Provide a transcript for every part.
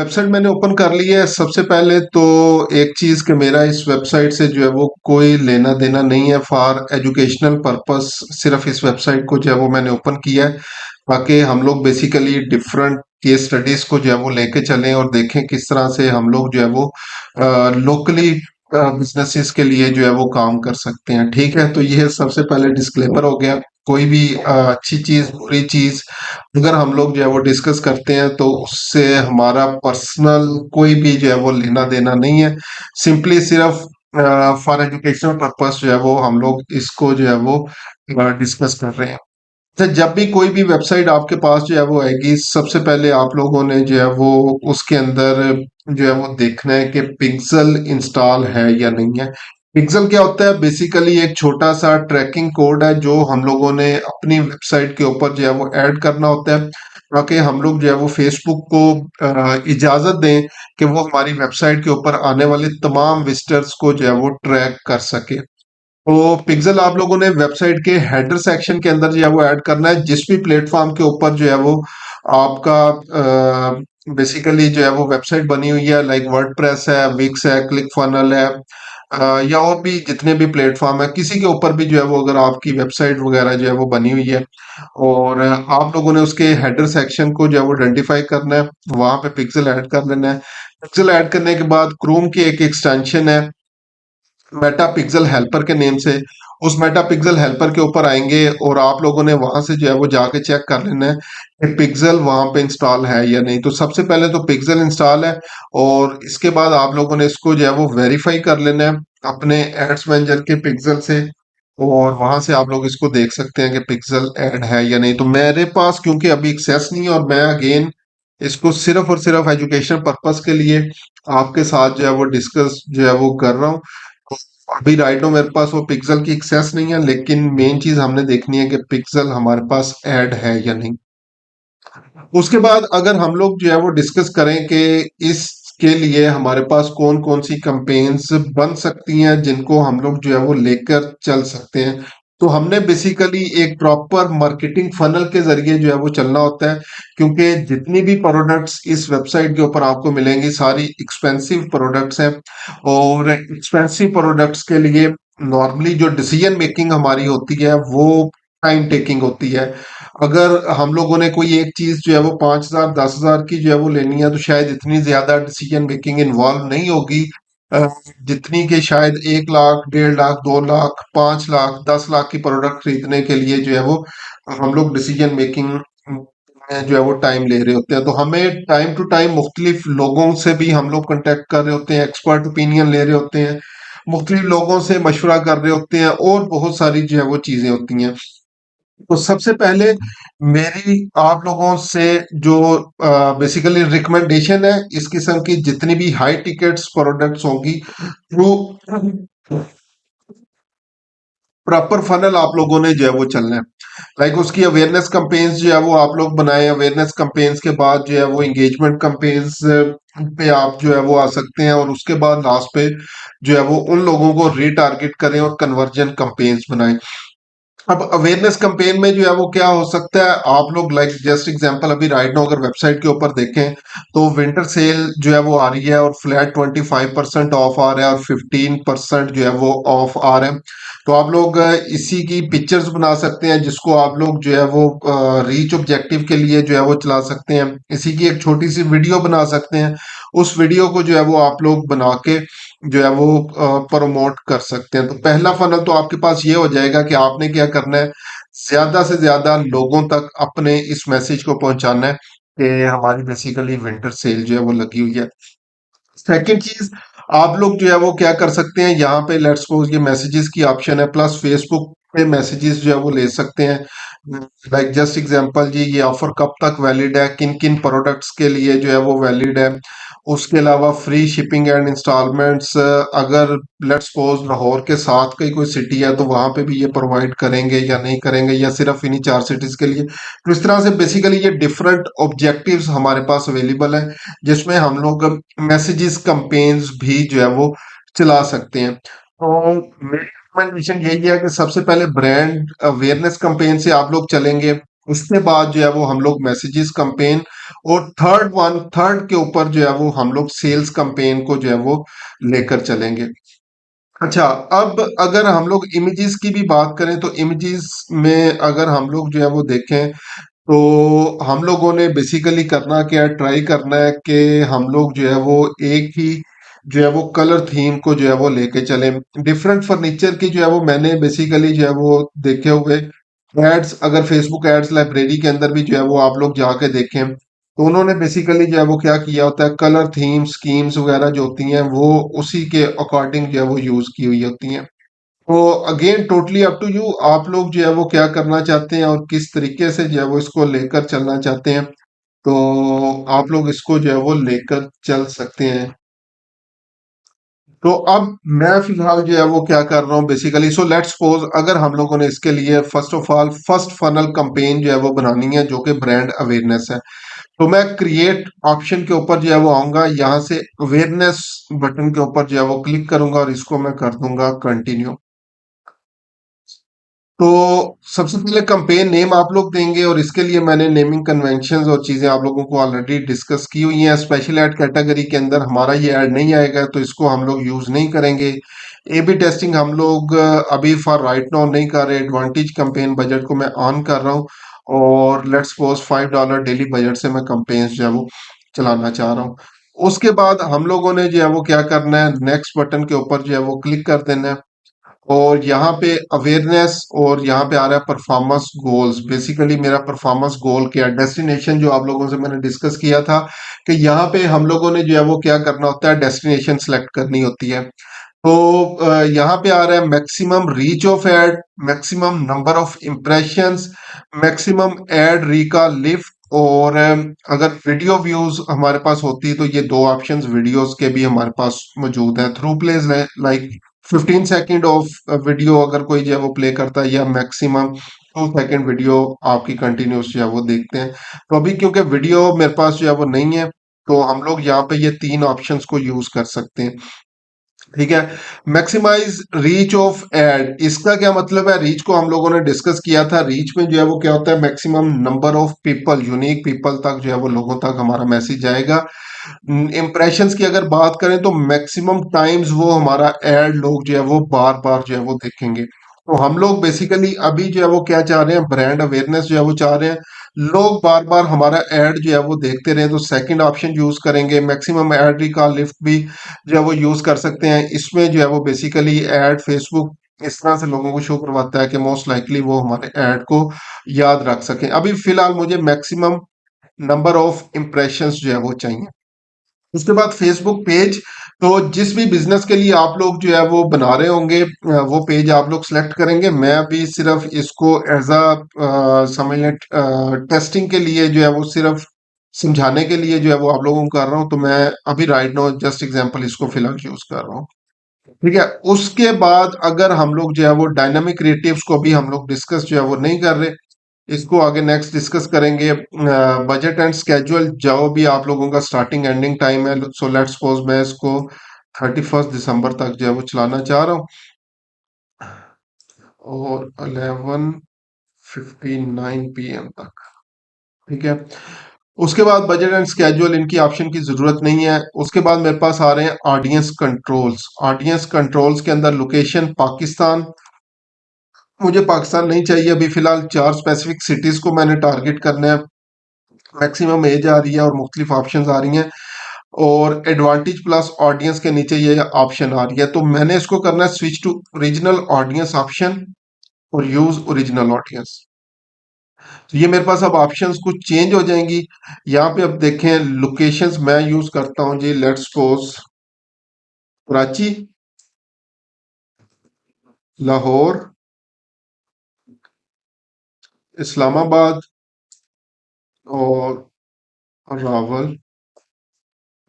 Website मैंने open कर ली है। सबसे पहले तो एक चीज़ कि मेरा इस वेबसाइट से जो है वो कोई लेना देना नहीं है। फॉर एजुकेशनल पर्पस सिर्फ इस वेबसाइट को जो है वो मैंने ओपन किया है, ताकि हम लोग बेसिकली डिफरेंट केस स्टडीज को जो है वो लेके चलें और देखें किस तरह से हम लोग जो है वो लोकली बिजनेसेस के लिए जो है वो काम कर सकते हैं। ठीक है, तो ये सबसे पहले डिस्क्लेमर हो गया। कोई भी अच्छी चीज बुरी चीज अगर हम लोग जो है वो डिस्कस करते हैं तो उससे हमारा पर्सनल कोई भी जो है वो लेना देना नहीं है। सिंपली सिर्फ फॉर एजुकेशनल पर्पस जो है वो हम लोग इसको जो है वो डिस्कस कर रहे हैं। तो जब भी कोई भी वेबसाइट आपके पास जो है वो आएगी, सबसे पहले आप लोगों ने जो है वो उसके अंदर जो है वो देखना है कि पिक्सल इंस्टॉल है या नहीं है। पिक्सल क्या होता है? बेसिकली एक छोटा सा ट्रैकिंग कोड है जो हम लोगों ने अपनी वेबसाइट के ऊपर जो है वो ऐड करना होता है, ताकि हम लोग जो है वो फेसबुक को इजाजत दें कि वो हमारी वेबसाइट के ऊपर आने वाले तमाम विजिटर्स को जो है वो ट्रैक कर सके। तो पिक्सल आप लोगों ने वेबसाइट के हेडर सेक्शन के अंदर जो है वो ऐड करना है। जिस भी प्लेटफॉर्म के ऊपर जो है वो आपका बेसिकली जो है वो वेबसाइट बनी हुई है, लाइक वर्डप्रेस है, विक्स है, क्लिक फनल है, या और भी जितने भी प्लेटफॉर्म है, किसी के ऊपर भी जो है वो अगर आपकी वेबसाइट वगैरह जो है वो बनी हुई है और आप लोगों ने उसके हेडर सेक्शन को जो है वो आइडेंटिफाई करना है, वहां पे पिक्सल ऐड कर लेना है। पिक्सल ऐड करने के बाद क्रोम की एक एक्सटेंशन है मेटा पिक्सल हेल्पर के नेम से, उस मेटा पिक्सल हेल्पर के ऊपर आएंगे और आप लोगों ने वहां से जो है वो जाके चेक कर लेना है कि पिक्सल वहां पे इंस्टॉल है या नहीं। तो सबसे पहले तो पिक्सल इंस्टॉल है और इसके बाद आप लोगों ने इसको जो है वो वेरीफाई कर लेना है अपने एड्स मैनेजर के पिक्सल से, और वहां से आप लोग इसको देख सकते हैं कि पिक्सल ऐड है या नहीं। तो मेरे पास क्योंकि अभी एक्सेस नहीं है और मैं अगेन इसको सिर्फ और सिर्फ एजुकेशन पर्पस के लिए आपके साथ जो है वो डिस्कस जो है वो कर रहा हूँ। अभी राइट नो मेरे पास वो पिक्सल की एक्सेस नहीं है, लेकिन मेन चीज हमने देखनी है कि पिक्सल हमारे पास ऐड है या नहीं। उसके बाद अगर हम लोग जो है वो डिस्कस करें कि इसके लिए हमारे पास कौन कौन सी कैंपेन्स बन सकती हैं जिनको हम लोग जो है वो लेकर चल सकते हैं, तो हमने बेसिकली एक प्रॉपर मार्केटिंग फनल के जरिए जो है वो चलना होता है। क्योंकि जितनी भी प्रोडक्ट्स इस वेबसाइट के ऊपर आपको मिलेंगी सारी एक्सपेंसिव प्रोडक्ट्स हैं, और एक्सपेंसिव प्रोडक्ट्स के लिए नॉर्मली जो डिसीजन मेकिंग हमारी होती है वो टाइम टेकिंग होती है। अगर हम लोगों ने कोई एक चीज जो है वो 5,000 10,000 की जो है वो लेनी है तो शायद इतनी ज्यादा डिसीजन मेकिंग इन्वॉल्व नहीं होगी, अ, जितनी कि शायद 1 लाख 1.5 लाख 2 लाख 5 लाख 10 लाख की प्रोडक्ट खरीदने के लिए जो है वो हम लोग डिसीजन मेकिंग में जो है वो टाइम ले रहे होते हैं। तो हमें टाइम टू टाइम मुख्तलिफ लोगों से भी हम लोग कंटेक्ट कर रहे होते हैं, एक्सपर्ट ओपिनियन ले रहे होते हैं, मुख्तलिफ लोगों से मशवरा कर रहे होते हैं, और बहुत सारी जो है वो चीजें होती हैं। तो सबसे पहले मेरी आप लोगों से जो बेसिकली रिकमेंडेशन है, इस किस्म की जितनी भी हाई टिकट्स प्रोडक्ट्स होंगी वो प्रॉपर फनल आप लोगों ने जो है वो चलना है। लाइक उसकी अवेयरनेस कैंपेन्स जो है वो आप लोग बनाएं। अवेयरनेस कैंपेन्स के बाद जो है वो एंगेजमेंट कैंपेन्स पे आप जो है वो आ सकते हैं, और उसके बाद लास्ट पे जो है वो उन लोगों को रीटारगेट करें और कन्वर्जन कैंपेन्स बनाएं। अब अवेयरनेस कैंपेन में जो है वो क्या हो सकता है, आप लोग लाइक जस्ट एग्जांपल अभी राइट नाउ अगर वेबसाइट के ऊपर देखें तो विंटर सेल जो है वो आ रही है और फ्लैट 25% ऑफ आ रहा है और 15% जो है वो ऑफ आ रहा है। तो आप लोग इसी की पिक्चर्स बना सकते हैं जिसको आप लोग जो है वो रीच ऑब्जेक्टिव के लिए जो है वो चला सकते हैं। इसी की एक छोटी सी वीडियो बना सकते हैं, उस वीडियो को जो है वो आप लोग बना के जो है वो प्रमोट कर सकते हैं। तो पहला फनल तो आपके पास ये हो जाएगा कि आपने क्या करना है, ज्यादा से ज्यादा लोगों तक अपने इस मैसेज को पहुंचाना है कि हमारी बेसिकली विंटर सेल जो है वो लगी हुई है। सेकंड चीज, आप लोग जो है वो क्या कर सकते हैं, यहाँ पे लेट्स सपोज ये मैसेजेस की ऑप्शन है, प्लस फेसबुक पे मैसेजेस जो है वो ले सकते हैं। लाइक जस्ट एग्जांपल जी, ये ऑफर कब तक वैलिड है, किन किन प्रोडक्ट्स के लिए जो है वो वैलिड है। उसके अलावा फ्री शिपिंग एंड इंस्टॉलमेंट्स, अगर लेट्स सपोज लाहौर के साथ की कोई सिटी है तो वहां पे भी ये प्रोवाइड करेंगे या नहीं करेंगे, या सिर्फ इन्हीं 4 सिटीज के लिए। तो इस तरह से बेसिकली ये डिफरेंट ऑब्जेक्टिव्स हमारे पास अवेलेबल है जिसमें हम लोग मैसेजेस कैंपेन्स भी जो है वो चला सकते हैं। तो मेरी रिकमेंडेशन यही है कि सबसे पहले ब्रांड अवेयरनेस कैंपेन से आप लोग चलेंगे, उसके बाद जो है वो हम लोग मैसेजेस कैंपेन और थर्ड के ऊपर जो है वो हम लोग सेल्स कैंपेन को जो है वो लेकर चलेंगे। अच्छा, अब अगर हम लोग इमेजेस की भी बात करें तो इमेजेस में अगर हम लोग जो है वो देखें तो हम लोगों ने बेसिकली करना क्या है, ट्राई करना है कि हम लोग जो है वो एक ही जो है वो कलर थीम को जो है वो लेके चले। डिफरेंट फर्नीचर की जो है वो मैंने बेसिकली जो है वो देखे हुए एड्स, अगर फेसबुक एड्स लाइब्रेरी के अंदर भी जो है वो आप लोग जाके देखें तो उन्होंने बेसिकली जो है वो क्या किया होता है, कलर थीम स्कीम्स वगैरह जो होती हैं वो उसी के अकॉर्डिंग जो है वो यूज की हुई होती हैं। तो again totally up to you, आप लोग जो है वो क्या करना चाहते हैं और किस तरीके से जो है वो इसको लेकर चलना चाहते हैं, तो आप लोग इसको जो है वो लेकर चल सकते हैं। तो अब मैं फिलहाल जो है वो क्या कर रहा हूँ बेसिकली, सो लेट्स सपोज अगर हम लोगों ने इसके लिए first of all first funnel campaign जो है वो बनानी है जो कि ब्रांड अवेयरनेस है, तो मैं क्रिएट ऑप्शन के ऊपर जो है वो आऊंगा, यहाँ से अवेयरनेस बटन के ऊपर जो है वो क्लिक करूंगा और इसको मैं कर दूंगा कंटिन्यू। तो सबसे पहले कंपेन नेम आप लोग देंगे और इसके लिए मैंने नेमिंग कन्वेंशंस और चीजें आप लोगों को ऑलरेडी डिस्कस की हुई हैं। स्पेशल ऐड कैटेगरी के अंदर हमारा ये ऐड नहीं आएगा तो इसको हम लोग यूज नहीं करेंगे। ए बी टेस्टिंग हम लोग अभी फॉर राइट नाउ नहीं कर रहे। एडवांटेज कंपेन बजट को मैं ऑन कर रहा हूँ और लेट्स सपोज $5 डेली बजट से मैं कंपेन्स जो है वो चलाना चाह रहा हूँ। उसके बाद हम लोगों ने जो है वो क्या करना है, नेक्स्ट बटन के ऊपर जो है वो क्लिक कर देना है और यहाँ पे अवेयरनेस और यहाँ पे आ रहा है परफॉर्मेंस गोल्स। बेसिकली मेरा परफॉर्मेंस गोल क्या है, डेस्टिनेशन जो आप लोगों से मैंने डिस्कस किया था कि यहाँ पे हम लोगों ने जो है वो क्या करना होता है, डेस्टिनेशन सेलेक्ट करनी होती है। तो यहाँ पे आ रहा है maximum reach of ad, maximum number of impressions, maximum ad recall lift, और अगर वीडियो व्यूज हमारे पास होती तो ये दो ऑप्शंस वीडियोस के भी हमारे पास मौजूद हैं। Through plays like 15 second of video अगर कोई जो है वो प्ले करता है, या मैक्सिमम 2 सेकेंड वीडियो आपकी कंटिन्यूस जो है वो देखते हैं। तो अभी क्योंकि वीडियो मेरे पास जो है वो नहीं है तो हम लोग यहाँ पे ये तीन ऑप्शंस को यूज कर सकते हैं। ठीक है। मैक्सिमाइज रीच ऑफ एड, इसका क्या मतलब है, रीच को हम लोगों ने डिस्कस किया था। रीच में जो है वो क्या होता है, maximum number of people, unique people तक जो है वो लोगों तक हमारा मैसेज जाएगा। इम्प्रेशंस की अगर बात करें तो मैक्सिमम टाइम्स वो हमारा एड लोग जो है वो बार बार जो है वो देखेंगे। तो हम लोग बेसिकली अभी जो है वो क्या चाह रहे हैं, ब्रांड अवेयरनेस जो है वो चाह रहे हैं, लोग बार बार हमारा एड जो है वो देखते रहे, तो सेकंड ऑप्शन यूज करेंगे। मैक्सिमम एड रिकॉल लिफ्ट भी जो है वो यूज कर सकते हैं। इसमें जो है वो बेसिकली एड फेसबुक इस तरह से लोगों को शो करवाता है कि मोस्ट लाइकली वो हमारे ऐड को याद रख सकें। अभी फिलहाल मुझे मैक्सिमम नंबर ऑफ इम्प्रेशंस जो है वो चाहिए। उसके बाद फेसबुक पेज, तो जिस भी बिजनेस के लिए आप लोग जो है वो बना रहे होंगे वो पेज आप लोग सेलेक्ट करेंगे। मैं अभी सिर्फ इसको एज अ समझ लें टेस्टिंग के लिए जो है वो सिर्फ समझाने के लिए जो है वो आप लोगों को कर रहा हूँ, तो मैं अभी राइट नाउ जस्ट एग्जांपल इसको फिलहाल यूज कर रहा हूँ। ठीक है। उसके बाद अगर हम लोग जो है वो डायनामिक क्रिएटिव्स को भी हम लोग डिस्कस जो है वो नहीं कर रहे, इसको आगे नेक्स्ट डिस्कस करेंगे। बजट एंड स्केड्यूल जो भी आप लोगों का स्टार्टिंग एंडिंग टाइम है, सो लेट्स सपोज मैं इसको 31 दिसंबर तक जो है वो चलाना चाह रहा हूँ और 11:59 PM तक। ठीक है। उसके बाद बजट एंड स्केड्यूल इनकी ऑप्शन की जरूरत नहीं है। उसके बाद मेरे पास आ रहे हैं ऑडियंस कंट्रोल्स। ऑडियंस कंट्रोल्स के अंदर लोकेशन पाकिस्तान, मुझे पाकिस्तान नहीं चाहिए अभी फिलहाल। चार स्पेसिफिक सिटीज को मैंने टारगेट करना है। मैक्सिमम एज आ रही है और मुख्तलिफ ऑप्शंस आ रही हैं, और एडवांटेज प्लस ऑडियंस के नीचे ये ऑप्शन आ रही है, तो मैंने इसको करना है switch to original audience option और यूज ओरिजिनल ऑडियंस। तो ये मेरे पास अब ऑप्शंस कुछ चेंज हो जाएंगी। यहाँ पे अब देखें लोकेशंस मैं यूज करता हूँ जी, लेट्स सपोज कराची, लाहौर, इस्लामाबाद और रावल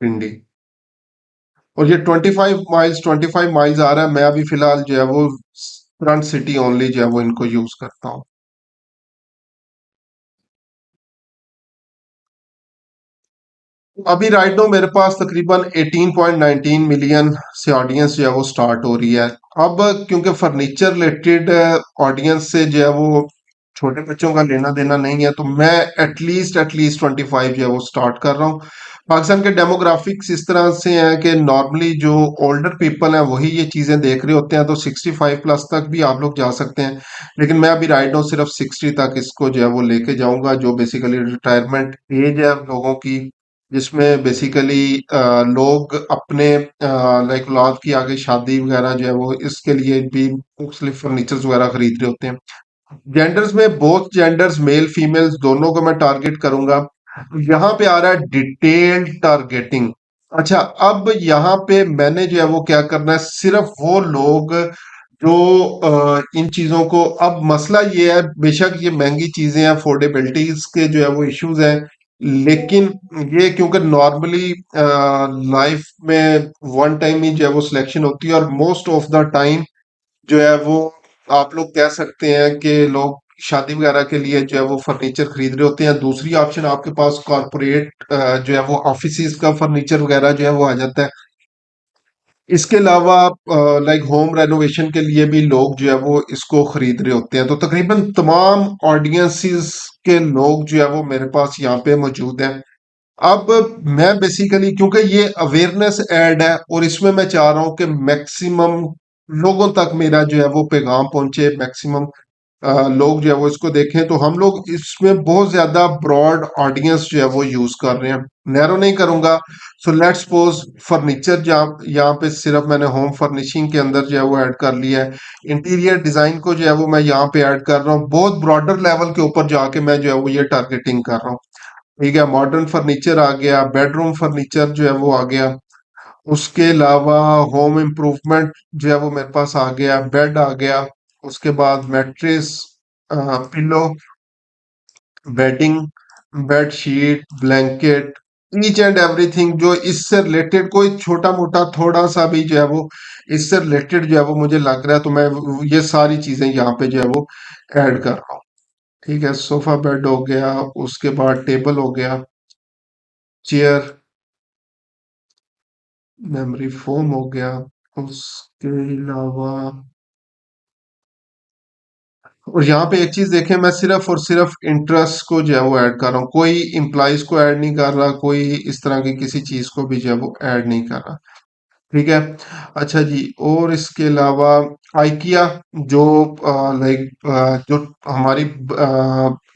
पिंडी। और ये 25 माइल्स आ रहा है। मैं अभी फिलहाल जो है वो फ्रंट सिटी ओनली जो है वो इनको यूज करता हूँ। अभी राइट नो मेरे पास तकरीबन 18.19 मिलियन से ऑडियंस जो है वो स्टार्ट हो रही है। अब क्योंकि फर्नीचर रिलेटेड ऑडियंस से जो है वो छोटे बच्चों का लेना देना नहीं है, तो मैं एटलीस्ट 25 जो है वो स्टार्ट कर रहा हूँ। पाकिस्तान के डेमोग्राफिक्स इस तरह से हैं कि नॉर्मली जो ओल्डर पीपल हैं वही ये चीजें देख रहे होते हैं, तो 65+ तक भी आप लोग जा सकते हैं। लेकिन मैं अभी राइट नाउ सिर्फ 60 तक इसको जो है वो लेके जाऊंगा, जो बेसिकली रिटायरमेंट एज है लोगों की, जिसमें बेसिकली लोग अपने लाइक औलाद की आगे शादी वगैरह जो है वो इसके लिए भी मुख्तलिफ फर्नीचर्स वगैरह खरीद रहे होते हैं। जेंडर्स में बोथ जेंडर्स मेल फीमेल्स दोनों को मैं टारगेट करूंगा। यहाँ पे आ रहा है डिटेल्ड टारगेटिंग। अच्छा, अब यहाँ पे मैंने जो है वो क्या करना है, सिर्फ वो लोग जो इन चीजों को, अब मसला ये है बेशक ये महंगी चीजें हैं, अफोर्डेबिलिटीज के जो है वो इश्यूज हैं, लेकिन ये क्योंकि नॉर्मली लाइफ में वन टाइम ही जो है वो सिलेक्शन होती है, और मोस्ट ऑफ द टाइम जो है वो आप लोग कह सकते हैं कि लोग शादी वगैरह के लिए जो है वो फर्नीचर खरीद रहे होते हैं। दूसरी ऑप्शन आपके पास कॉरपोरेट जो है वो ऑफिस का फर्नीचर वगैरह जो है वो आ जाता है। इसके अलावा लाइक होम रेनोवेशन के लिए भी लोग जो है वो इसको खरीद रहे होते हैं, तो तकरीबन तमाम ऑडियंसेस के लोग जो है वो मेरे पास यहाँ पे मौजूद हैं। अब मैं बेसिकली क्योंकि ये अवेयरनेस एड है, और इसमें मैं चाह रहा हूँ कि मैक्सिमम लोगों तक मेरा जो है वो पैगाम पहुंचे, मैक्सिमम लोग जो है वो इसको देखें, तो हम लोग इसमें बहुत ज्यादा ब्रॉड ऑडियंस जो है वो यूज कर रहे हैं, नैरो नहीं करूंगा। सो लेट्स सपोज फर्नीचर जहाँ यहाँ पे सिर्फ मैंने होम फर्निशिंग के अंदर जो है वो ऐड कर लिया है, इंटीरियर डिजाइन को जो है वो मैं यहाँ पे ऐड कर रहा हूँ, बहुत ब्रॉडर लेवल के ऊपर जाके मैं जो है वो ये टारगेटिंग कर रहा हूँ। ठीक है, मॉडर्न फर्नीचर आ गया, बेडरूम फर्नीचर जो है वो आ गया, उसके अलावा होम इम्प्रूवमेंट जो है वो मेरे पास आ गया, बेड आ गया, उसके बाद mattress, pillow, bedding, bedsheet, blanket, each and everything जो इससे रिलेटेड, कोई छोटा मोटा थोड़ा सा भी जो है वो इससे रिलेटेड जो है वो मुझे लग रहा है, तो मैं ये सारी चीजें यहाँ पे जो है वो ऐड कर रहा हूँ। ठीक है, सोफा बेड हो गया, उसके बाद टेबल हो गया, चेयर, मेमोरी फोम हो गया, उसके अलावा, और यहाँ पे एक चीज देखें, मैं सिर्फ और सिर्फ इंटरेस्ट को जो है वो ऐड कर रहा हूँ, कोई इम्प्लाइज को ऐड नहीं कर रहा, कोई इस तरह की किसी चीज को भी जो है वो ऐड नहीं कर रहा। ठीक है। अच्छा जी, और इसके अलावा आइकिया, जो लाइक जो हमारी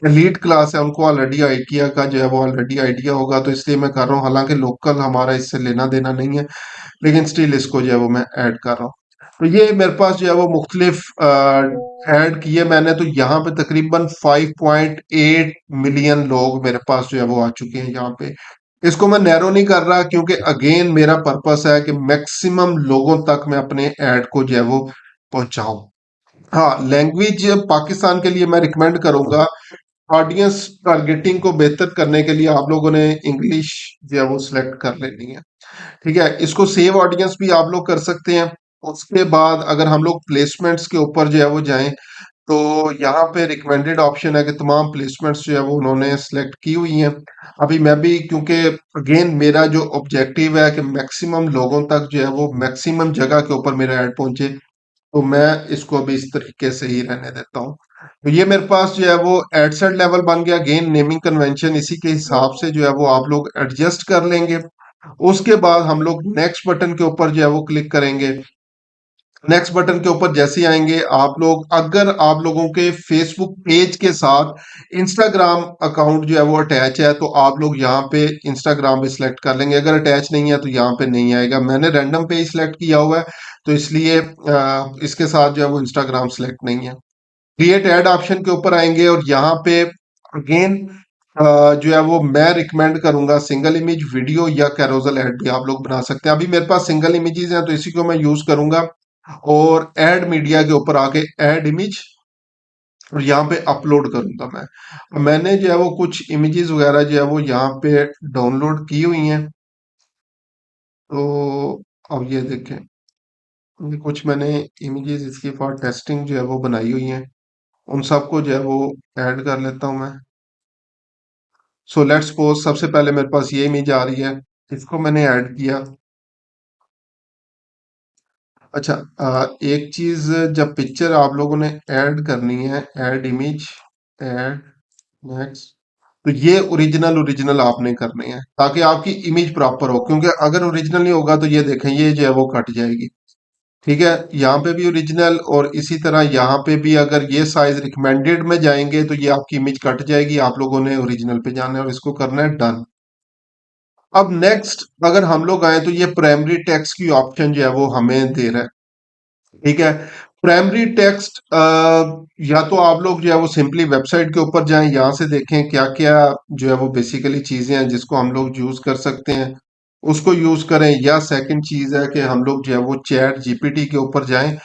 एलीट क्लास है उनको ऑलरेडी आइकिया का जो है वो ऑलरेडी आइडिया होगा, तो इसलिए मैं कर रहा हूँ, हालांकि लोकल हमारा इससे लेना देना नहीं है, लेकिन स्टिल इसको जो है वो मैं ऐड कर रहा हूँ। तो ये मेरे पास जो है वो मुख्तलिफ ऐड किए मैंने, तो यहाँ पे तकरीबन 5.8 मिलियन लोग मेरे पास जो है वो आ चुके हैं यहाँ पे। इसको मैं नैरो नहीं कर रहा, क्योंकि अगेन मेरा पर्पस है कि मैक्सिमम लोगों तक मैं अपने ऐड को जो है वो पहुंचाऊं। हाँ, लैंग्वेज पाकिस्तान के लिए मैं रिकमेंड करूंगा, ऑडियंस टारगेटिंग को बेहतर करने के लिए आप लोगों ने इंग्लिश जो है वो सिलेक्ट कर लेनी है। ठीक है, इसको सेव ऑडियंस भी आप लोग कर सकते हैं। उसके बाद अगर हम लोग प्लेसमेंट्स के ऊपर जो है वो जाएं, तो यहाँ पे रिकमेंडेड ऑप्शन है कि तमाम प्लेसमेंट्स जो है वो उन्होंने सेलेक्ट की हुई हैं। अभी मैं भी, क्योंकि अगेन मेरा जो ऑब्जेक्टिव है कि मैक्सिमम लोगों तक जो है वो मैक्सिमम जगह के ऊपर मेरा ऐड पहुंचे, तो मैं इसको अभी इस तरीके से ही रहने देता हूँ। तो ये मेरे पास जो है वो एडसेट लेवल बन गया, गेन नेमिंग कन्वेंशन इसी के हिसाब से जो है वो आप लोग एडजस्ट कर लेंगे। उसके बाद हम लोग नेक्स्ट बटन के ऊपर जो है वो क्लिक करेंगे। नेक्स्ट बटन के ऊपर जैसे ही आएंगे आप लोग, अगर आप लोगों के फेसबुक पेज के साथ इंस्टाग्राम अकाउंट जो है वो अटैच है, तो आप लोग यहाँ पे इंस्टाग्राम भी सिलेक्ट कर लेंगे, अगर अटैच नहीं है तो यहाँ पे नहीं आएगा। मैंने रैंडम पेज सिलेक्ट किया हुआ है, तो इसलिए इसके साथ जो है वो इंस्टाग्राम सिलेक्ट नहीं है। क्रिएट ऐड ऑप्शन के ऊपर आएंगे, और यहाँ पे अगेन जो है वो मैं रिकमेंड करूंगा, सिंगल इमेज वीडियो या कैरोजल ऐड भी आप लोग बना सकते हैं। अभी मेरे पास सिंगल इमेजेस हैं, तो इसी को मैं यूज करूंगा, और ऐड मीडिया के ऊपर आके ऐड इमेज, और यहाँ पे अपलोड करूंगा मैं। मैंने जो है वो कुछ इमेजेस वगैरह जो है वो यहाँ पे डाउनलोड की हुई हैं, तो अब ये देखें, ये कुछ मैंने इमेजेस इसकी फॉर टेस्टिंग जो है वो बनाई हुई हैं, उन सबको जो है वो ऐड कर लेता हूं मैं। सो लेट्स सपोज सबसे पहले मेरे पास ये इमेज आ रही है, इसको मैंने ऐड किया। अच्छा, एक चीज, जब पिक्चर आप लोगों ने ऐड करनी है, ऐड इमेज, ऐड, नेक्स्ट। तो ये ओरिजिनल ओरिजिनल आपने करने हैं ताकि आपकी इमेज प्रॉपर हो, क्योंकि अगर ओरिजिनल नहीं होगा तो ये देखें ये जो है वो कट जाएगी। ठीक है, यहाँ पे भी ओरिजिनल, और इसी तरह यहाँ पे भी अगर ये साइज रिकमेंडेड में जाएंगे तो ये आपकी इमेज कट जाएगी। आप लोगों ने ओरिजिनल पे जाना है और इसको करना है डन। अब नेक्स्ट अगर हम लोग आए तो ये प्राइमरी टेक्स्ट की ऑप्शन जो है वो हमें दे रहा है। ठीक है, प्राइमरी टेक्स्ट या तो आप लोग जो है वो सिंपली वेबसाइट के ऊपर जाएं, यहाँ से देखें क्या क्या जो है वो बेसिकली चीजें हैं जिसको हम लोग यूज कर सकते हैं, उसको यूज करें। या सेकंड चीज है कि हम लोग जो है वो चैट जीपीटी के ऊपर जाएं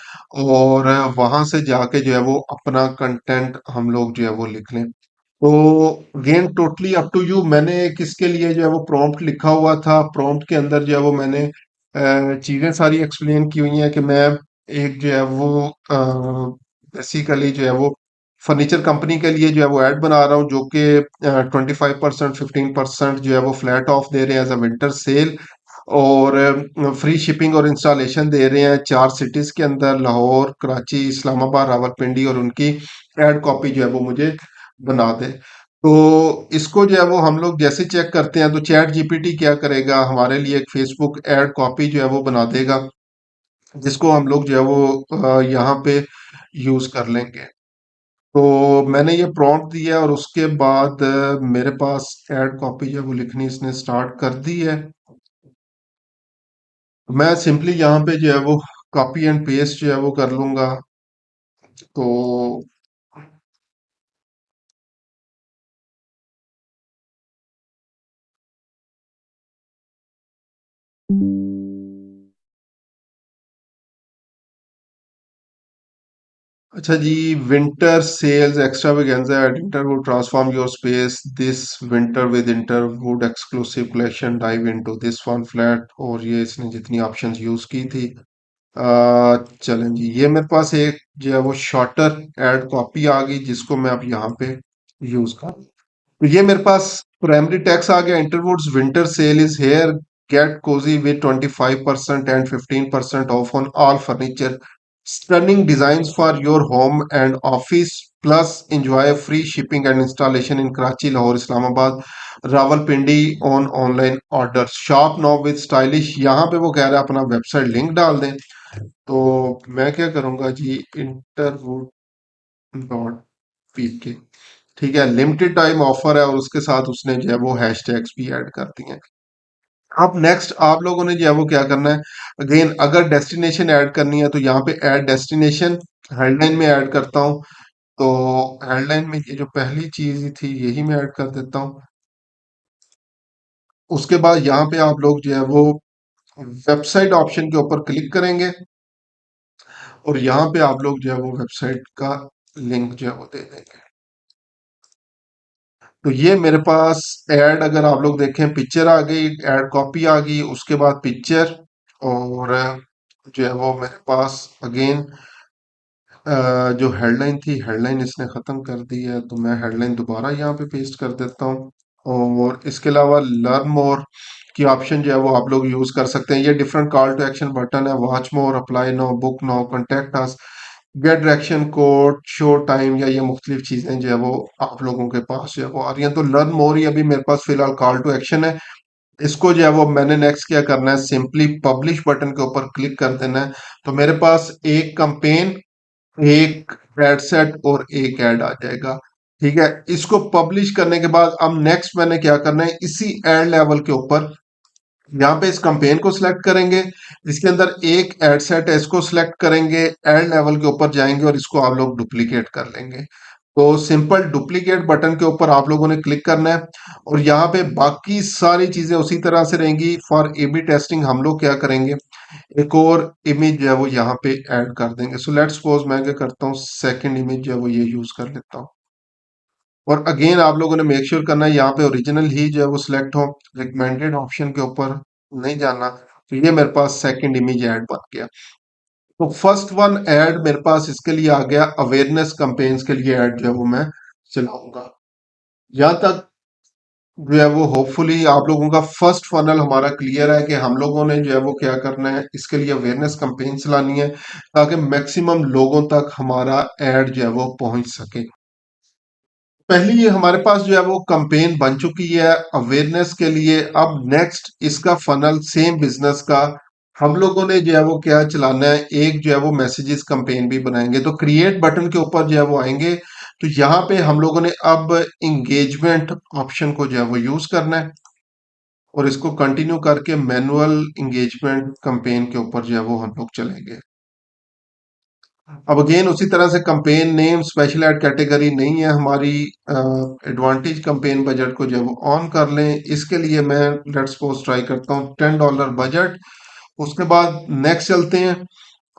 और वहां से जाके जो है वो अपना कंटेंट हम लोग जो है वो लिख लें। तो again totally up to you. मैंने किसके लिए जो है वो प्रॉम्प्ट लिखा हुआ था, प्रॉम्प्ट के अंदर जो है वो मैंने चीजें सारी एक्सप्लेन की हुई हैं कि मैं एक जो है वो बेसिकली जो है वो फर्नीचर कंपनी के लिए जो है वो ऐड बना रहा हूँ, जो कि 25% 15% जो है वो फ्लैट ऑफ दे रहे हैं एज अ विंटर सेल, और फ्री शिपिंग और इंस्टॉलेशन दे रहे हैं 4 सिटीज के अंदर, लाहौर, कराची, इस्लामाबाद, रावलपिंडी, और उनकी एड कॉपी जो है वो मुझे बना दे। तो इसको जो है वो हम लोग जैसे चेक करते हैं तो चैट जीपीटी क्या करेगा, हमारे लिए एक फेसबुक एड कॉपी जो है वो बना देगा, जिसको हम लोग जो है वो यहाँ पे यूज कर लेंगे। तो मैंने ये प्रॉम्प्ट दिया और उसके बाद मेरे पास एड कॉपी जो है वो लिखनी इसने स्टार्ट कर दी है। मैं सिंपली यहाँ पे जो है वो कॉपी एंड पेस्ट जो है वो कर लूंगा। तो अच्छा जी, winter sales extravaganza at Interwood transform your space this winter with Interwood exclusive collection dive into this one flat. और ये इसने जितनी ऑप्शंस यूज की थी, चलें जी, ये मेरे पास एक जो है वो शॉर्टर एड कॉपी आ गई जिसको मैं अब यहाँ पे यूज कर। तो ये मेरे पास प्राइमरी टैक्स आ गया, Interwood's winter sale is here, get cozy with 25% and 15% off on all furniture, stunning design for your home and office, plus enjoy free shipping and installation in Karachi, Lahore, Islamabad, Rawalpindi on online order, shop now with stylish. यहाँ पे वो कह रहा है अपना website link डाल दें। तो मैं क्या करूंगा जी, इंटरवुड डॉट पी के। ठीक है, लिमिटेड टाइम ऑफर है और उसके साथ उसने जो है वो हैशटैग्स भी ऐड कर दिए हैं। अब नेक्स्ट आप लोगों ने जो है वो क्या करना है, अगेन अगर डेस्टिनेशन ऐड करनी है तो यहाँ पे ऐड डेस्टिनेशन हेडलाइन में ऐड करता हूँ। तो हेडलाइन में ये जो पहली चीज थी यही मैं ऐड कर देता हूँ। उसके बाद यहाँ पे आप लोग जो है वो वेबसाइट ऑप्शन के ऊपर क्लिक करेंगे और यहाँ पे आप लोग जो है वो वेबसाइट का लिंक जो है वो दे देंगे। तो ये मेरे पास ऐड, अगर आप लोग देखें, पिक्चर आ गई, ऐड कॉपी आ गई, उसके बाद पिक्चर, और जो है वो मेरे पास अगेन जो हेडलाइन थी, हेडलाइन इसने ख़त्म कर दी है तो मैं हेडलाइन दोबारा यहाँ पे पेस्ट कर देता हूँ। और इसके अलावा लर्न मोर की ऑप्शन जो है वो आप लोग यूज़ कर सकते हैं। ये different call to action button है, watch more, apply now, book now, contact us, get direction code, show time, या ये मुख्तलिफ चीज़ें जो है वो आप लोगों के पास जो है वो आ रही हैं। तो लर्न मोर ही अभी मेरे पास फिलहाल कॉल टू एक्शन है। इसको जो है वो मैंने नेक्स्ट क्या करना है, सिंपली पब्लिश बटन के ऊपर क्लिक कर देना है। तो मेरे पास एक कंपेन, एक एड सेट और एक ऐड आ जाएगा। ठीक है, इसको पब्लिश करने के बाद अब नेक्स्ट मैंने क्या करना है, इसी एड लेवल के ऊपर यहाँ पे इस कंपेन को सिलेक्ट करेंगे, इसके अंदर एक एड सेट है इसको सिलेक्ट करेंगे, एड लेवल के ऊपर जाएंगे और इसको आप लोग डुप्लीकेट कर लेंगे। तो सिंपल डुप्लीकेट बटन के ऊपर आप लोगों ने क्लिक करना है और यहाँ पे बाकी सारी चीजें उसी तरह से रहेंगी। फॉर ए बी टेस्टिंग हम लोग क्या करेंगे, एक और इमेज जो है वो यहाँ पे ऐड कर देंगे। सो लेट्स सपोज मैं क्या करता हूँ, सेकंड इमेज जो है वो ये यूज कर लेता हूँ। और अगेन आप लोगों ने मेक श्योर करना है यहाँ पे ओरिजिनल ही जो है वो सिलेक्ट हो, रिकमेंडेड ऑप्शन के ऊपर नहीं जाना। तो ये मेरे पास सेकंड इमेज ऐड बन गया। तो फर्स्ट वन ऐड मेरे पास इसके लिए आ गया, अवेयरनेस कैंपेन्स के लिए ऐड जो है वो मैं चलाऊंगा। यहाँ तक जो है वो होपफुली आप लोगों का फर्स्ट फनल हमारा क्लियर है कि हम लोगों ने जो है वो क्या करना है, इसके लिए अवेयरनेस कैंपेन चलानी है ताकि मैक्सिमम लोगों तक हमारा ऐड जो है वो पहुंच सके। पहली ये हमारे पास जो है वो कैंपेन बन चुकी है अवेयरनेस के लिए। अब नेक्स्ट इसका फनल सेम बिजनेस का हम लोगों ने जो है वो क्या चलाना है, एक जो है वो मैसेजेस कैंपेन भी बनाएंगे। तो क्रिएट बटन के ऊपर जो है वो आएंगे, तो यहाँ पे हम लोगों ने अब इंगेजमेंट ऑप्शन को जो है वो यूज करना है और इसको कंटिन्यू करके मैनुअल इंगेजमेंट कैंपेन के ऊपर जो है वो हम लोग चलेंगे। अब अगेन उसी तरह से campaign name special ad category नहीं है हमारी। एडवांटेज कंपेन बजट को जब ऑन कर लें, इसके लिए मैं लेट्स सपोज ट्राई करता हूँ $10 बजट। उसके बाद नेक्स्ट चलते हैं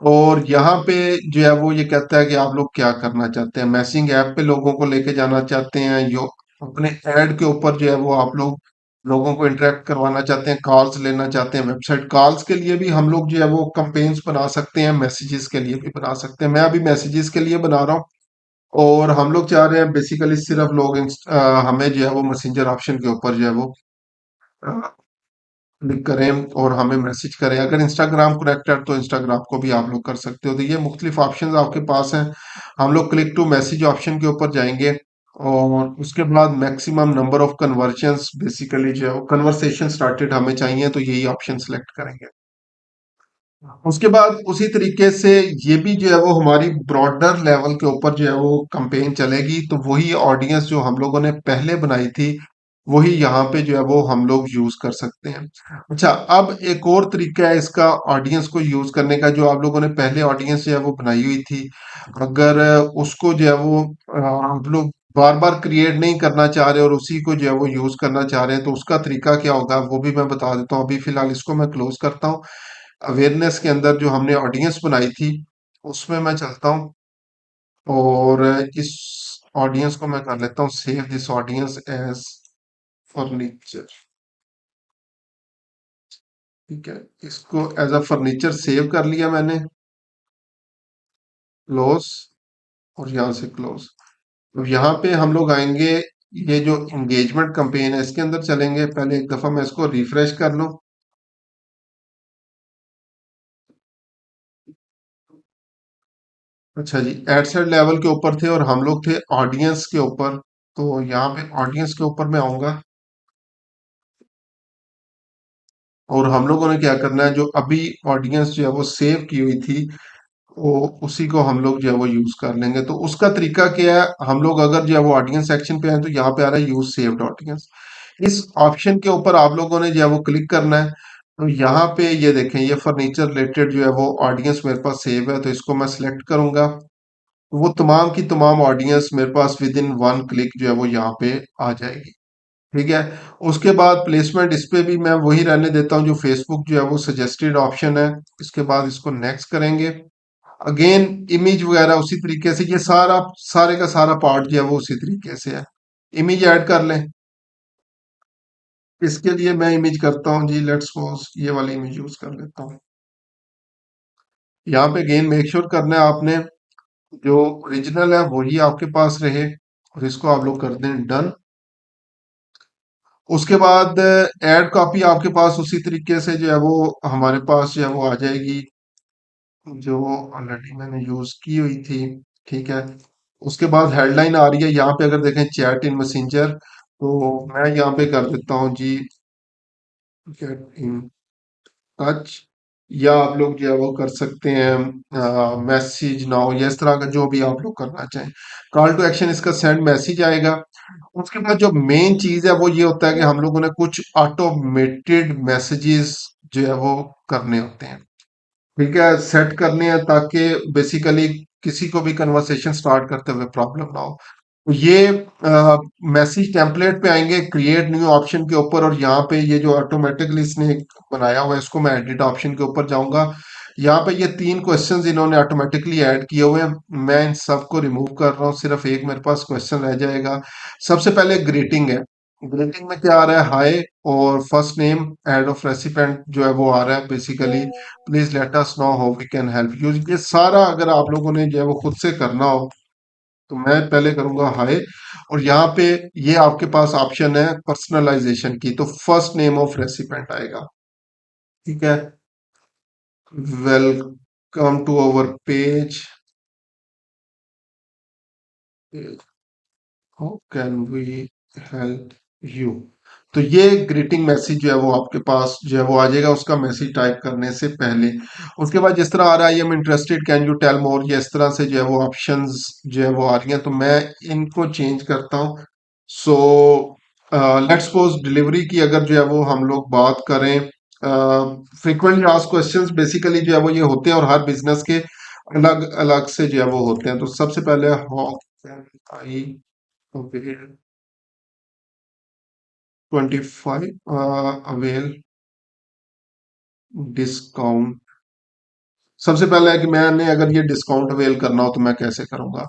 और यहाँ पे जो है वो ये कहता है कि आप लोग क्या करना चाहते हैं। मैसेजिंग ऐप पे लोगों को लेके जाना चाहते हैं, यो अपने ऐड के ऊपर जो है वो आप लोग लोगों को इंटरेक्ट करवाना चाहते हैं, कॉल्स लेना चाहते हैं। वेबसाइट कॉल्स के लिए भी हम लोग जो है वो कंपेन्स बना सकते हैं, मैसेजेस के लिए भी बना सकते हैं। मैं अभी मैसेजेस के लिए बना रहा हूँ और हम लोग चाह रहे हैं बेसिकली सिर्फ लोग हमें जो है वो मैसेंजर ऑप्शन के ऊपर जो है वो क्लिक करें और हमें मैसेज करें। अगर इंस्टाग्राम कनेक्टेड तो इंस्टाग्राम को भी आप लोग कर सकते हो। तो ये मुख्तलिफ ऑप्शन आपके पास हैं। हम लोग क्लिक टू मैसेज ऑप्शन के ऊपर जाएंगे और उसके बाद maximum number of convergence basically जो है वो कन्वर्सेशन स्टार्टेड हमें चाहिए, तो यही ऑप्शन सेलेक्ट करेंगे। उसके बाद उसी तरीके से ये भी जो है वो हमारी ब्रॉडर लेवल के ऊपर जो है वो कंपेन चलेगी। तो वही ऑडियंस जो हम लोगों ने पहले बनाई थी वही यहाँ पे जो है वो हम लोग यूज कर सकते हैं। अच्छा, अब एक और तरीका है इसका ऑडियंस को यूज करने का। जो आप लोगों ने पहले ऑडियंस जो है वो बनाई हुई थी, अगर उसको जो है वो आप लोग बार बार क्रिएट नहीं करना चाह रहे और उसी को जो है वो यूज करना चाह रहे हैं, तो उसका तरीका क्या होगा वो भी मैं बता देता हूँ। अभी फिलहाल इसको मैं क्लोज करता हूँ। अवेयरनेस के अंदर जो हमने ऑडियंस बनाई थी उसमें मैं चलता हूँ और इस ऑडियंस को मैं कर लेता हूँ save this audience as furniture. ठीक है, इसको एज अ फर्नीचर सेव कर लिया मैंने। क्लोज और यहाँ से क्लोज। अब यहाँ पे हम लोग आएंगे, ये जो एंगेजमेंट कैंपेन है इसके अंदर चलेंगे। पहले एक दफा मैं इसको रिफ्रेश कर लूँ। अच्छा जी, एड सेट लेवल के ऊपर थे और हम लोग थे ऑडियंस के ऊपर। तो यहाँ पे ऑडियंस के ऊपर मैं आऊंगा और हम लोगों ने क्या करना है, जो अभी ऑडियंस जो है वो सेव की हुई थी वो उसी को हम लोग जो है वो यूज कर लेंगे। तो उसका तरीका क्या है, हम लोग अगर जो है वो ऑडियंस सेक्शन पे आए तो यहाँ पे आ रहा है यूज सेव्ड ऑडियंस। इस ऑप्शन के ऊपर आप लोगों ने जो है वो क्लिक करना है। तो यहाँ पे ये देखें, ये फर्नीचर रिलेटेड जो है वो ऑडियंस मेरे पास सेव है, तो इसको मैं सिलेक्ट करूंगा। तो वो तमाम की तमाम ऑडियंस मेरे पास विद इन वन क्लिक जो है वो यहाँ पे आ जाएगी। ठीक है, उसके बाद प्लेसमेंट इस पे भी मैं वही रहने देता हूँ जो फेसबुक जो है वो सजेस्टेड ऑप्शन है। इसके बाद इसको नेक्स्ट करेंगे। अगेन इमेज वगैरह उसी तरीके से, ये सारा सारे का सारा पार्ट जो है वो उसी तरीके से है। इमेज ऐड कर लें, इसके लिए मैं इमेज करता हूँ जी, लेट्स सपोज ये वाली इमेज यूज कर लेता हूँ। यहाँ पे अगेन मेक श्योर करना है आपने जो ओरिजिनल है वही आपके पास रहे और इसको आप लोग कर दें डन। उसके बाद ऐड कॉपी आपके पास उसी तरीके से जो है वो हमारे पास जो है वो आ जाएगी, जो ऑलरेडी मैंने यूज की हुई थी। ठीक है, उसके बाद हेडलाइन आ रही है यहाँ पे, अगर देखें चैट इन मैसेंजर, तो मैं यहाँ पे कर देता हूँ जी गेट इन टच। या आप लोग जो है वो कर सकते हैं मैसेज नाउ, या इस तरह का जो भी आप लोग करना चाहें। कॉल टू एक्शन इसका सेंड मैसेज आएगा। उसके बाद जो मेन चीज है वो ये होता है कि हम लोगों ने कुछ ऑटोमेटेड मैसेजेस जो है वो करने होते हैं। ठीक है, सेट करने हैं ताकि बेसिकली किसी को भी कन्वर्सेशन स्टार्ट करते हुए प्रॉब्लम ना हो। तो ये मैसेज टेम्पलेट पे आएंगे क्रिएट न्यू ऑप्शन के ऊपर, और यहाँ पे ये जो ऑटोमेटिकली इसने बनाया हुआ है इसको मैं एडिट ऑप्शन के ऊपर जाऊंगा। यहाँ पे ये 3 क्वेश्चंस इन्होंने ऑटोमेटिकली ऐड किए हुए हैं, मैं इन सबको रिमूव कर रहा हूँ, सिर्फ एक मेरे पास क्वेश्चन रह जाएगा। सबसे पहले ग्रीटिंग है। ग्रीटिंग में क्या आ रहा है, हाय, और first name ad of recipient जो है वो आ रहा है basically please let us know how we can help you. ये सारा अगर आप लोगों ने जो है वो खुद से करना हो तो मैं पहले करूंगा हाय। और यहाँ पे ये आपके पास ऑप्शन है पर्सनलाइजेशन की, तो फर्स्ट नेम ऑफ रेसिपेंट आएगा। ठीक है, welcome to our page. How can we help you. तो ये ग्रीटिंग मैसेज जो है वो आपके पास जो है वो आ जाएगा उसका मैसेज टाइप करने से पहले। उसके बाद जिस तरह आ रहा है I am interested can you tell more, ये इस तरह से जो है वो ऑप्शंस जो है वो आ रही हैं, तो मैं इनको चेंज करता हूँ। सो लेट्स सपोज डिलीवरी की अगर जो है वो हम लोग बात करें, फ्रीक्वेंटली आस्क्ड क्वेश्चंस बेसिकली जो है वो ये होते हैं और हर बिजनेस के अलग अलग से जो है वो होते हैं। तो सबसे पहले how can I avail 25 avail discount. सबसे पहले है कि मैंने अगर ये डिस्काउंट अवेल करना हो तो मैं कैसे करूंगा।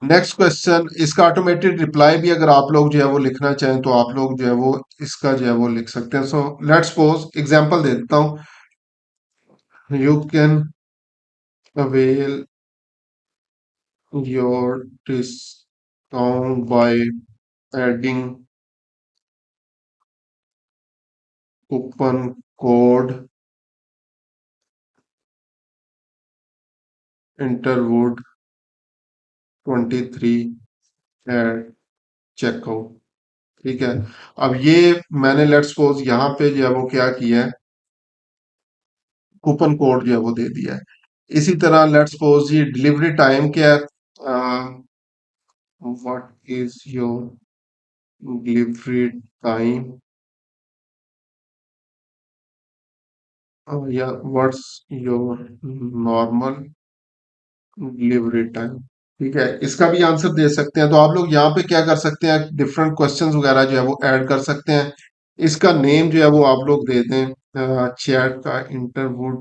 नेक्स्ट क्वेश्चन, इसका ऑटोमेटेड रिप्लाई भी अगर आप लोग जो है वो लिखना चाहें तो आप लोग जो है वो इसका जो है वो लिख सकते हैं। सो लेट्स सपोज एग्जांपल दे देता हूँ, you can avail your discount by adding coupon code Interwood 23 at checkout. ठीक है। अब ये मैंने लेट्स सपोज यहाँ पे जो है वो क्या किया है, कूपन कोड जो है वो दे दिया है। इसी तरह लेट्स सपोज ये डिलीवरी टाइम क्या है, what is your delivery time, या what's your normal delivery time. ठीक है, इसका भी आंसर दे सकते हैं। तो आप लोग यहाँ पे क्या कर सकते हैं, डिफरेंट क्वेश्चंस वगैरह जो है वो ऐड कर सकते हैं। इसका नेम जो है वो आप लोग दे दें, चैट का इंटरव्यू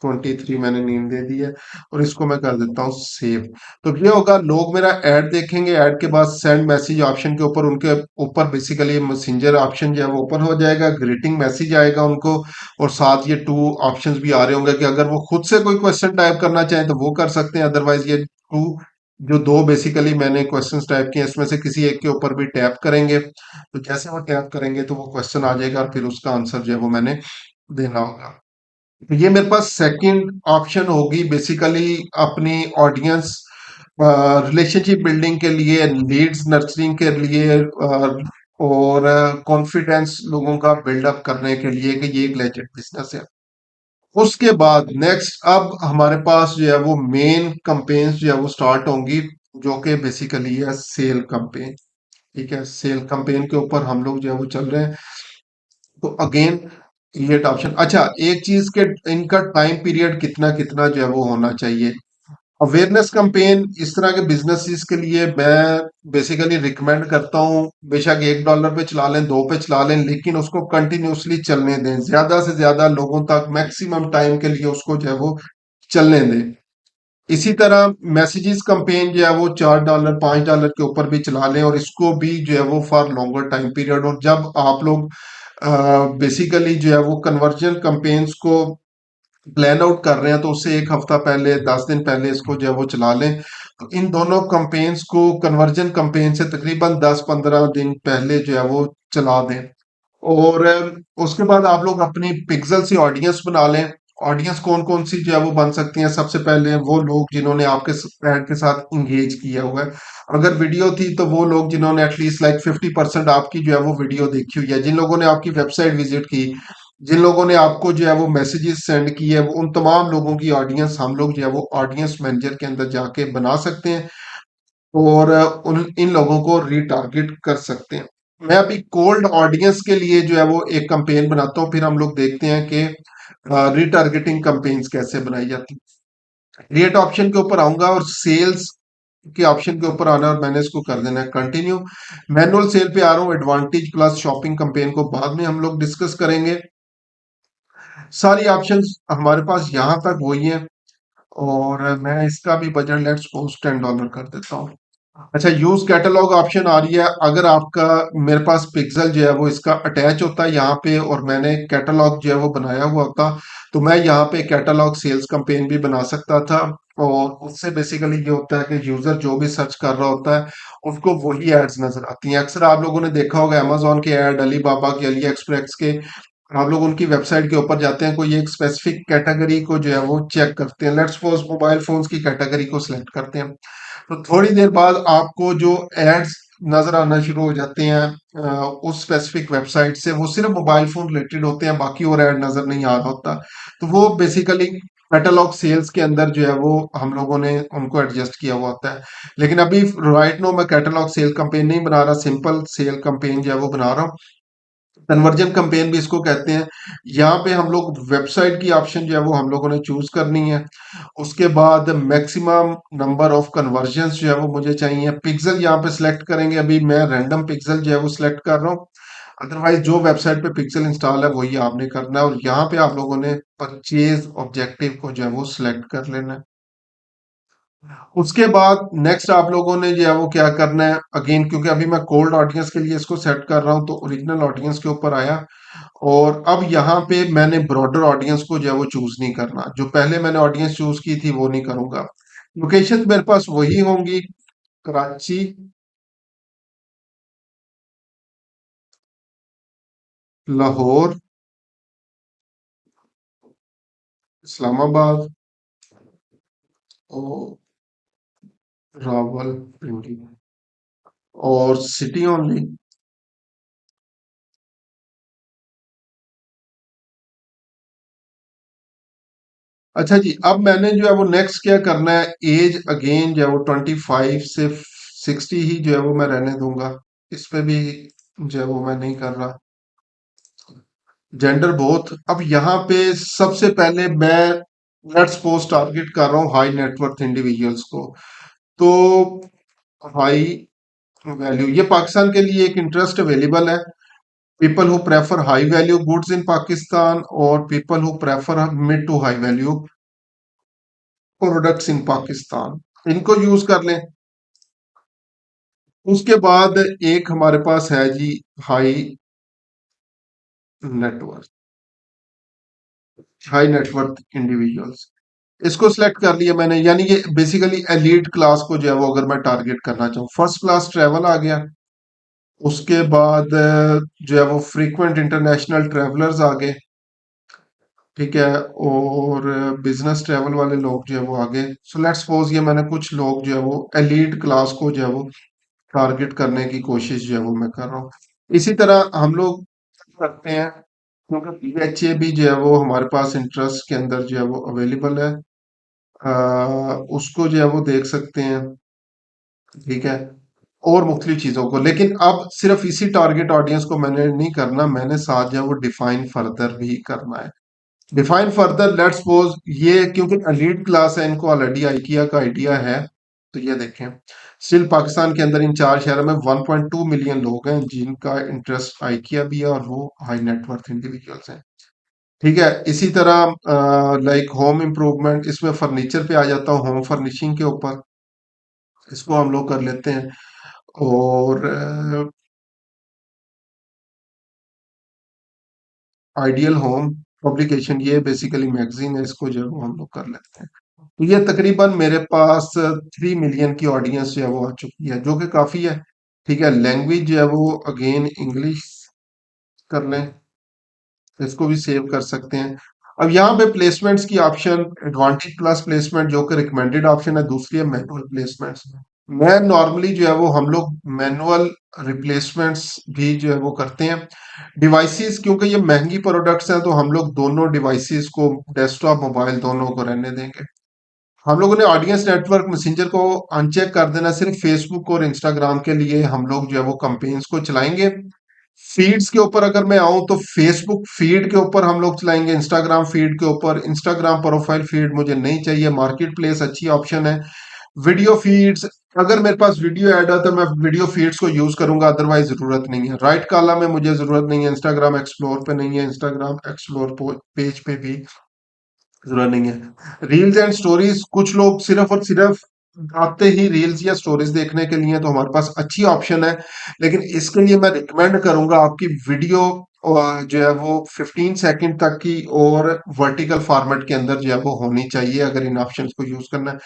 23 मैंने नेम दे दी है, और इसको मैं कर देता हूँ सेव। तो ये होगा, लोग मेरा ऐड देखेंगे, ऐड के बाद सेंड मैसेज ऑप्शन के ऊपर उनके ऊपर बेसिकली मैसेंजर ऑप्शन जो है वो ओपन हो जाएगा, ग्रीटिंग मैसेज आएगा उनको, और साथ ये टू ऑप्शंस भी आ रहे होंगे कि अगर वो खुद से कोई क्वेश्चन टाइप करना चाहें तो वो कर सकते हैं, अदरवाइज ये टू जो दो बेसिकली मैंने क्वेश्चंस टाइप किए इसमें से किसी एक के ऊपर भी टैप करेंगे, तो जैसे वो टैप करेंगे तो वो क्वेश्चन आ जाएगा और फिर उसका आंसर जो है वो मैंने देना होगा। तो ये मेरे पास सेकंड ऑप्शन होगी बेसिकली अपनी ऑडियंस रिलेशनशिप बिल्डिंग के लिए, लीड्स नर्चरिंग के लिए, और कॉन्फिडेंस लोगों का बिल्डअप करने के लिए कि ये एक लेजिट बिजनेस है। उसके बाद नेक्स्ट अब हमारे पास जो है वो मेन कंपेन्स जो है वो स्टार्ट होंगी, जो कि बेसिकली है सेल कंपेन। ठीक है, सेल कंपेन के ऊपर हम लोग जो है वो चल रहे हैं। तो अगेन ये ऑप्शन, अच्छा एक चीज के इनका टाइम पीरियड कितना कितना जो है वो होना चाहिए। अवेयरनेस कैंपेन इस तरह के बिजनेसेस के लिए मैं बेसिकली रिकमेंड करता हूँ, बेशक $1 पे चला लें, 2 पे चला लें, लेकिन उसको कंटिन्यूसली चलने दें, ज्यादा से ज्यादा लोगों तक मैक्सिमम टाइम के लिए उसको जो है वो चलने दें। इसी तरह मैसेजेस कैंपेन जो है वो $4 $5 के ऊपर भी चला लें, और इसको भी जो है वो फॉर लॉन्गर टाइम पीरियड, और जब आप लोग बेसिकली जो है वो कन्वर्जन कैंपेन्स को प्लान आउट कर रहे हैं तो उससे एक हफ्ता पहले 10 दिन पहले इसको जो है वो चला लें। तो इन दोनों कैंपेन्स को कन्वर्जन कैंपेन से तकरीबन 10-15 दिन पहले जो है वो चला दें। और उसके बाद आप लोग अपनी पिक्सल से ऑडियंस बना लें। ऑडियंस कौन कौन सी जो है वो बन सकती है, सबसे पहले वो लोग जिन्होंने आपके ऐड के साथ इंगेज किया हुआ है। अगर वीडियो थी तो वो लोग जिन्होंने एटलीस्ट लाइक 50% आपकी जो है वो वीडियो देखी हुई है, जिन लोगों ने आपकी वेबसाइट विजिट की, जिन लोगों ने आपको जो है वो मैसेजेस सेंड किए, वो उन तमाम लोगों की ऑडियंस हम लोग जो है वो ऑडियंस मैनेजर के अंदर जाके बना सकते हैं, और उन इन लोगों को रिटारगेट कर सकते हैं। मैं अभी कोल्ड ऑडियंस के लिए जो है वो एक कैंपेन बनाता हूँ, फिर हम लोग देखते हैं कि रिटारगेटिंग कैंपेन्स कैसे बनाई जाती है। क्रिएट ऑप्शन के ऊपर आऊंगा और सेल्स के ऑप्शन के ऊपर आना, और मैंने इसको कर देना है कंटिन्यू। मैनुअल सेल पे आ रहा हूँ, एडवांटेज प्लस शॉपिंग कैंपेन को बाद में हम लोग डिस्कस करेंगे। सारी ऑप्शंस हमारे पास यहाँ तक वही है, और मैं इसका भी बजट लेट्स सपोज $10 कर देता हूँ। अच्छा, यूज कैटलॉग ऑप्शन आ रही है, अगर आपका मेरे पास पिक्सल जो है वो इसका अटैच होता है यहाँ पे, और मैंने कैटलॉग जो है वो बनाया हुआ होता, तो मैं यहाँ पे कैटलॉग सेल्स कैंपेन भी बना सकता था। और उससे बेसिकली ये होता है कि यूजर जो भी सर्च कर रहा होता है उसको वही एड्स नजर आती हैं। अक्सर आप लोगों ने देखा होगा अमेजोन के ऐड, अली बाबा के, अली एक्सप्रेस के, आप लोग उनकी वेबसाइट के ऊपर जाते हैं, कोई एक स्पेसिफिक कैटेगरी को जो है वो चेक करते हैं, लेट्स सपोज मोबाइल फोन्स की कैटेगरी को सिलेक्ट करते हैं, तो थोड़ी देर बाद आपको जो एड्स नजर आना शुरू हो जाते हैं उस स्पेसिफिक वेबसाइट से। वो सिर्फ मोबाइल फोन रिलेटेड होते हैं, बाकी और ऐड नजर नहीं आ रहा होता। तो वो बेसिकली कैटलॉग सेल्स के अंदर जो है वो हम लोगों ने उनको एडजस्ट किया हुआ होता है। लेकिन अभी राइट नो मैं कैटलॉग सेल कंपेन नहीं बना रहा, सिंपल सेल कंपेन जो है वो बना रहा हूँ। कन्वर्जन कंपेन भी इसको कहते हैं। यहाँ पे हम लोग वेबसाइट की ऑप्शन जो है वो हम लोगों ने चूज करनी है। उसके बाद मैक्सिमम नंबर ऑफ कन्वर्जन जो है वो मुझे चाहिए। पिक्सल यहाँ पे सिलेक्ट करेंगे, अभी मैं रैंडम पिक्सल जो है वो सिलेक्ट कर रहा हूँ। अदरवाइज जो वेबसाइट पे पिक्सल इंस्टॉल है वही आपने करना है, और यहाँ पे आप लोगों ने परचेज ऑब्जेक्टिव को जो है वो सिलेक्ट कर लेना है। उसके बाद नेक्स्ट आप लोगों ने जो है वो क्या करना है, अगेन क्योंकि अभी मैं कोल्ड ऑडियंस के लिए इसको सेट कर रहा हूं, तो ओरिजिनल ऑडियंस के ऊपर आया। और अब यहाँ पे मैंने ब्रॉडर ऑडियंस को जो है वो चूज नहीं करना, जो पहले मैंने ऑडियंस चूज की थी वो नहीं करूंगा। लोकेशन मेरे पास वही होंगी, कराची, लाहौर, इस्लामाबाद और रावलपिंडी, और सिटी ओनली। अच्छा जी, अब मैंने जो है वो नेक्स्ट क्या करना है, एज अगेन जो है वो 25 से 60 ही जो है वो मैं रहने दूंगा। इस पे भी जो है वो मैं नहीं कर रहा। Gender both. अब यहाँ पे सबसे पहले मैं लेट्स सपोज टारगेट कर रहा हूँ हाई नेटवर्थ इंडिविजुअल्स को। तो हाई वैल्यू, ये पाकिस्तान के लिए एक इंटरेस्ट अवेलेबल है। People who prefer high value goods in Pakistan, और people who prefer mid to high value products in Pakistan, इनको यूज कर लें। उसके बाद एक हमारे पास है जी high net worth, high net worth individuals, इसको सिलेक्ट कर लिया मैंने। यानी ये बेसिकली एलीट क्लास को जो है वो अगर मैं टारगेट करना चाहूँ, फर्स्ट क्लास ट्रेवल आ गया। उसके बाद जो है वो फ्रीक्वेंट इंटरनेशनल ट्रेवलर्स आ गए, ठीक है। और बिजनेस ट्रेवल वाले लोग जो है वो आ गए। सो लेट्स सपोज ये मैंने कुछ लोग जो है वो एलीट क्लास को जो है वो टारगेट करने की कोशिश जो है वो मैं कर रहा हूँ। इसी तरह हम लोग करते हैं, क्योंकि पीएचए भी जो है वो हमारे पास इंटरेस्ट के अंदर जो है वो अवेलेबल है। उसको जो है वो देख सकते हैं, ठीक है। और मुख्तलिफ चीजों को, लेकिन अब सिर्फ इसी टारगेट ऑडियंस को मैंने नहीं करना, मैंने साथ जो है वो डिफाइन फर्दर भी करना है। डिफाइन फर्दर लेट्स सपोज ये क्योंकि एलीट क्लास है, इनको ऑलरेडी आइकिया का आइडिया है। तो ये देखें, स्टिल पाकिस्तान के अंदर इन चार शहरों में 1.2 मिलियन लोग हैं जिनका इंटरेस्ट आइकिया भी है, और वो हाई नेटवर्थ इंडिविजुअल्स हैं, ठीक है। इसी तरह लाइक होम इम्प्रूवमेंट, इसमें फर्नीचर पे आ जाता हूँ, होम फर्निशिंग के ऊपर, इसको हम लोग कर लेते हैं। और आइडियल होम पब्लिकेशन, ये बेसिकली मैगजीन है, इसको जो है वो हम लोग कर लेते हैं। तो ये तकरीबन मेरे पास 3 मिलियन की ऑडियंस जो है वो आ चुकी है, जो कि काफी है। ठीक है, लैंग्वेज जो है वो अगेन इंग्लिश कर लें, इसको भी सेव कर सकते हैं। अब यहाँ पे प्लेसमेंट्स की ऑप्शन, एडवांटेज प्लस प्लेसमेंट जो कि रिकमेंडेड ऑप्शन है, दूसरी है मैनुअल प्लेसमेंट्स। मैं नॉर्मली जो है वो हम लोग मैनुअल रिप्लेसमेंट्स भी जो है वो करते हैं। डिवाइसेस क्योंकि ये महंगी प्रोडक्ट्स हैं, तो हम लोग दोनों डिवाइसेस को, डेस्कटॉप मोबाइल दोनों को रहने देंगे। हम लोगों ने ऑडियंस नेटवर्क मैसेंजर को अनचेक कर देना, सिर्फ फेसबुक और इंस्टाग्राम के लिए हम लोग जो है वो कंपेन्स को चलाएंगे। फीड्स के ऊपर अगर मैं आऊं तो फेसबुक फीड के ऊपर हम लोग चलाएंगे, इंस्टाग्राम फीड के ऊपर इंस्टाग्राम प्रोफाइल फीड मुझे नहीं चाहिए। मार्केट प्लेस अच्छी ऑप्शन है। वीडियो फीड्स, अगर मेरे पास वीडियो ऐड है तो मैं वीडियो फीड्स को यूज करूंगा, अदरवाइज जरूरत नहीं है। राइट कॉलम में मुझे जरूरत नहीं है, इंस्टाग्राम एक्सप्लोर पे नहीं है, इंस्टाग्राम एक्सप्लोर पेज पे भी जरूरत नहीं है। रील्स एंड स्टोरीज, कुछ लोग सिर्फ और सिर्फ आते ही रील्स या स्टोरीज देखने के लिए, तो हमारे पास अच्छी ऑप्शन है। लेकिन इसके लिए मैं रिकमेंड करूंगा आपकी वीडियो जो है वो 15 सेकंड तक की और वर्टिकल फॉर्मेट के अंदर जो है वो होनी चाहिए, अगर इन ऑप्शंस को यूज करना है।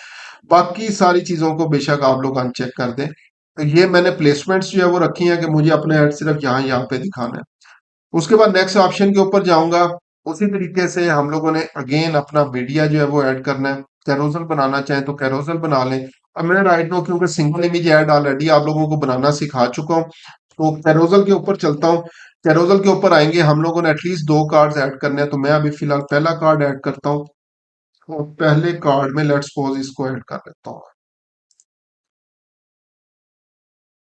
बाकी सारी चीजों को बेशक आप लोग अनचेक कर दें। तो ये मैंने प्लेसमेंट्स जो है वो रखी हैं कि मुझे अपने ऐड सिर्फ यहाँ पे दिखाना है। उसके बाद नेक्स्ट ऑप्शन के ऊपर जाऊंगा। उसी तरीके से हम लोगों ने अगेन अपना मीडिया जो है वो ऐड करना है। कैरोसल बनाना चाहें तो कैरोसल बना लें, अब मैंने राइट नो क्योंकि सिंगल इमेज ऐड ऑलरेडी आप लोगों को बनाना सिखा चुका हूँ, तो कैरोजल के ऊपर चलता हूँ। कैरोजल के ऊपर आएंगे, हम लोगों ने एटलीस्ट दो कार्ड्स ऐड करने हैं, तो मैं अभी फिलहाल पहला कार्ड ऐड करता हूँ। और पहले कार्ड में लेट्स सपोज इसको ऐड कर लेता हूँ।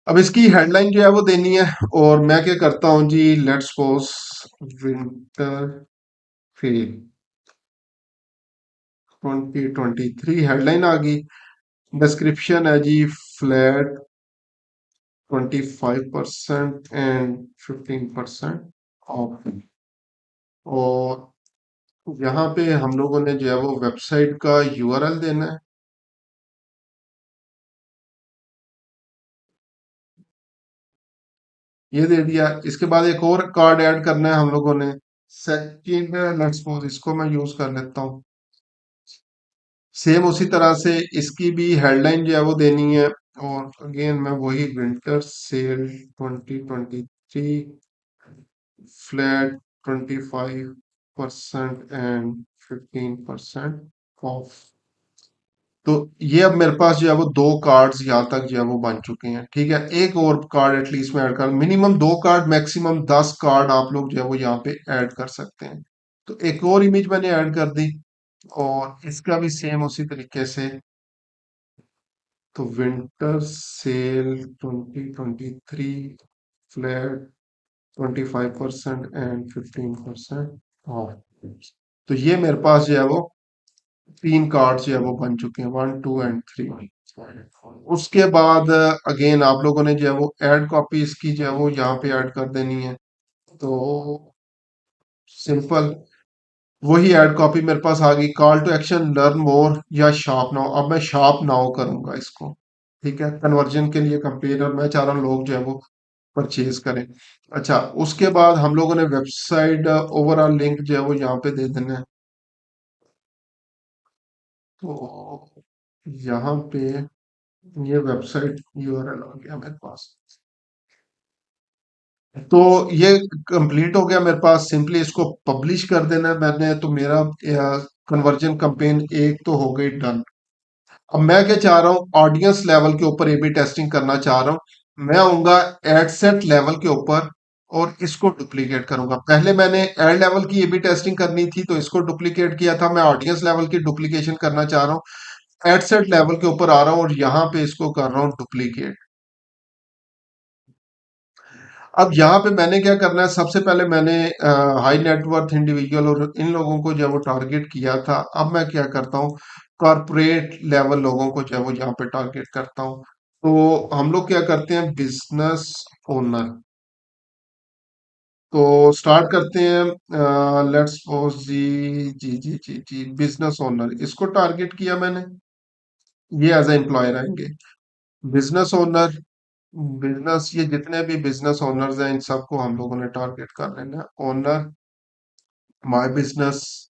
अब इसकी हेडलाइन जो है वो देनी है, और मैं क्या करता हूँ जी, let's suppose winter fair 2023 headline आ गई। डिस्क्रिप्शन है जी, फ्लैट 25% एंड 15% ऑफ। और यहाँ पे हम लोगों ने जो है वो वेबसाइट का यूआरएल देना है। ये दे दिया। इसके बाद एक और कार्ड ऐड करना है हम लोगों ने, सेकंड लेट्स सपोज इसको मैं यूज कर लेता हूँ। सेम उसी तरह से इसकी भी हेडलाइन जो है वो देनी है, और अगेन मैं वही winter sale 2023 flat 25% and 15% of. तो ये अब मेरे पास जो है वो दो कार्ड्स यहाँ तक जो है वो बन चुके हैं। ठीक है, एक और कार्ड एटलीस्ट मैं ऐड कर, मिनिमम दो कार्ड, मैक्सिमम 10 कार्ड आप लोग जो है वो यहाँ पे ऐड कर सकते हैं। तो एक और इमेज मैंने ऐड कर दी, और इसका भी सेम उसी तरीके से। तो winter sale 2023 flat 25% and 15% of. तो ये मेरे पास जो है वो तीन कार्ड जो है वो बन चुके हैं, 1 2 एंड 3। उसके बाद अगेन आप लोगों ने जो है वो ऐड कॉपी इसकी जो है वो यहाँ पे ऐड कर देनी है। तो सिंपल वही ऐड कॉपी मेरे पास आ गई। Call to action learn more या शॉप नाउ, अब मैं शॉप नाउ करूंगा इसको। ठीक है, कन्वर्जन के लिए कंपेनर मैं चाह रहा हूँ लोग जो है वो परचेज करें। अच्छा, उसके बाद हम लोगों ने वेबसाइट ओवरऑल लिंक जो है वो यहाँ पे दे देना है। तो यहाँ पे ये वेबसाइट यूआरएल आ गया मेरे पास। तो ये कंप्लीट हो गया मेरे पास, सिंपली इसको पब्लिश कर देना है मैंने, तो मेरा कन्वर्जन कैंपेन एक तो हो गई डन। अब मैं क्या चाह रहा हूँ, ऑडियंस लेवल के ऊपर ए बी टेस्टिंग करना चाह रहा हूँ। मैं आऊंगा एड सेट लेवल के ऊपर, और इसको डुप्लीकेट करूंगा। पहले मैंने एड लेवल की ए बी टेस्टिंग करनी थी, तो इसको डुप्लीकेट किया था। मैं ऑडियंस लेवल की डुप्लीकेशन करना चाह रहा हूँ, एड सेट लेवल के ऊपर आ रहा हूँ, और यहाँ पे इसको कर रहा हूँ डुप्लीकेट। अब यहाँ पे मैंने क्या करना है, सबसे पहले मैंने हाई नेटवर्थ इंडिविजुअल और इन लोगों को जो है वो टारगेट किया था। अब मैं क्या करता हूँ, कॉरपोरेट लेवल लोगों को जो है वो यहाँ पे टारगेट करता हूँ। तो हम लोग क्या करते हैं, बिजनेस ओनर। तो स्टार्ट करते हैं, लेट्स सपोज जी, जी बिजनेस ओनर इसको टारगेट किया मैंने। ये एज ए एम्प्लॉयर आएंगे। बिजनेस ओनर, बिजनेस, ये जितने भी बिजनेस ओनर्स हैं इन सबको हम लोगों ने टारगेट कर लेना है। Owner, my business,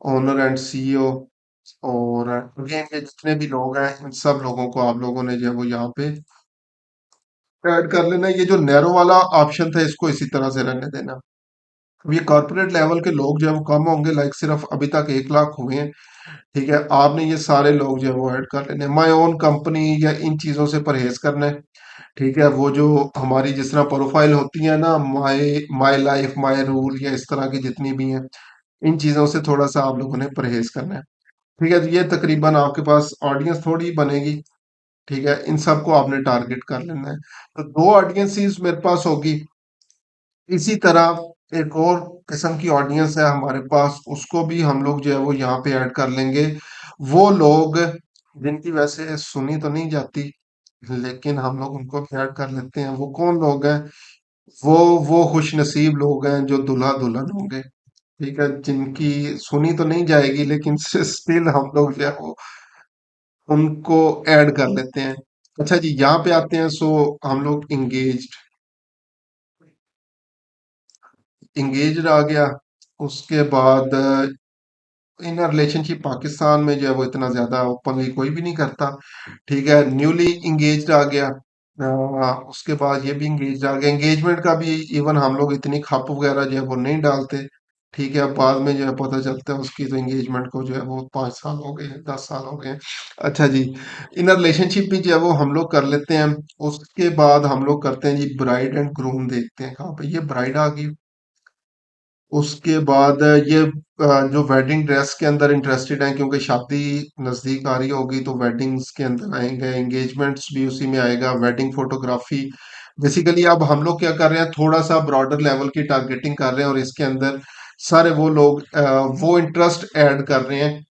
owner and CEO. और अगेन ये जितने भी लोग हैं इन सब लोगों को आप लोगों ने जो है वो यहाँ पे ऐड कर लेना है। ये जो नैरो वाला ऑप्शन था इसको इसी तरह से रहने देना। अब ये कॉर्पोरेट लेवल के लोग जो है वो कम होंगे, लाइक सिर्फ अभी तक 1 लाख हुए हैं। ठीक है, आपने ये सारे लोग जो है वो ऐड कर लेने। माय ओन कंपनी या इन चीजों से परहेज करना है। ठीक है, वो जो हमारी जिस तरह प्रोफाइल होती है ना, my my life my rule या इस तरह की जितनी भी हैं, इन चीजों से थोड़ा सा आप लोगों ने परहेज करना है। ठीक है, तो ये तकरीबन आपके पास ऑडियंस थोड़ी बनेगी। ठीक है, इन सबको आपने टारगेट कर लेना है। तो दो ऑडियंसेस मेरे पास होगी। इसी तरह एक और किस्म की ऑडियंस है हमारे पास, उसको भी हम लोग जो है वो यहाँ पे ऐड कर लेंगे। वो लोग जिनकी वैसे सुनी तो नहीं जाती, लेकिन हम लोग उनको भी ऐड कर लेते हैं। वो कौन लोग हैं, वो वो खुश नसीब लोग हैं जो दूल्हा दुल्हन होंगे। ठीक है, जिनकी सुनी तो नहीं जाएगी, लेकिन स्टिल हम लोग जो है वो उनको ऐड कर लेते हैं। अच्छा जी, यहाँ पे आते हैं। सो हम लोग इंगेज्ड आ गया। उसके बाद इन रिलेशनशिप पाकिस्तान में जो है वो इतना ज्यादा ओपनली कोई भी नहीं करता। ठीक है, न्यूली इंगेज्ड आ गया। उसके बाद ये भी इंगेज्ड आ गया। एंगेजमेंट का भी इवन हम लोग इतनी खप वगैरह जो है वो नहीं डालते। ठीक है, अब बाद में जो है पता चलता है उसकी तो एंगेजमेंट को जो है वो 5 साल हो गए हैं, 10 साल हो गए हैं। अच्छा जी, इन रिलेशनशिप भी जो है वो हम लोग कर लेते हैं। उसके बाद हम लोग करते हैं जी ब्राइड एंड ग्रूम, देखते हैं कहाँ पे ये ब्राइड आ गई। उसके बाद ये जो वेडिंग ड्रेस के अंदर इंटरेस्टेड हैं क्योंकि शादी नजदीक आ रही होगी तो वेडिंग्स के अंदर आएंगे, एंगेजमेंट्स भी उसी में आएगा, वेडिंग फोटोग्राफी। बेसिकली अब हम लोग क्या कर रहे हैं, थोड़ा सा ब्रॉडर लेवल की टारगेटिंग कर रहे हैं और इसके अंदर सारे वो लोग वो इंटरेस्ट ऐड कर रहे हैं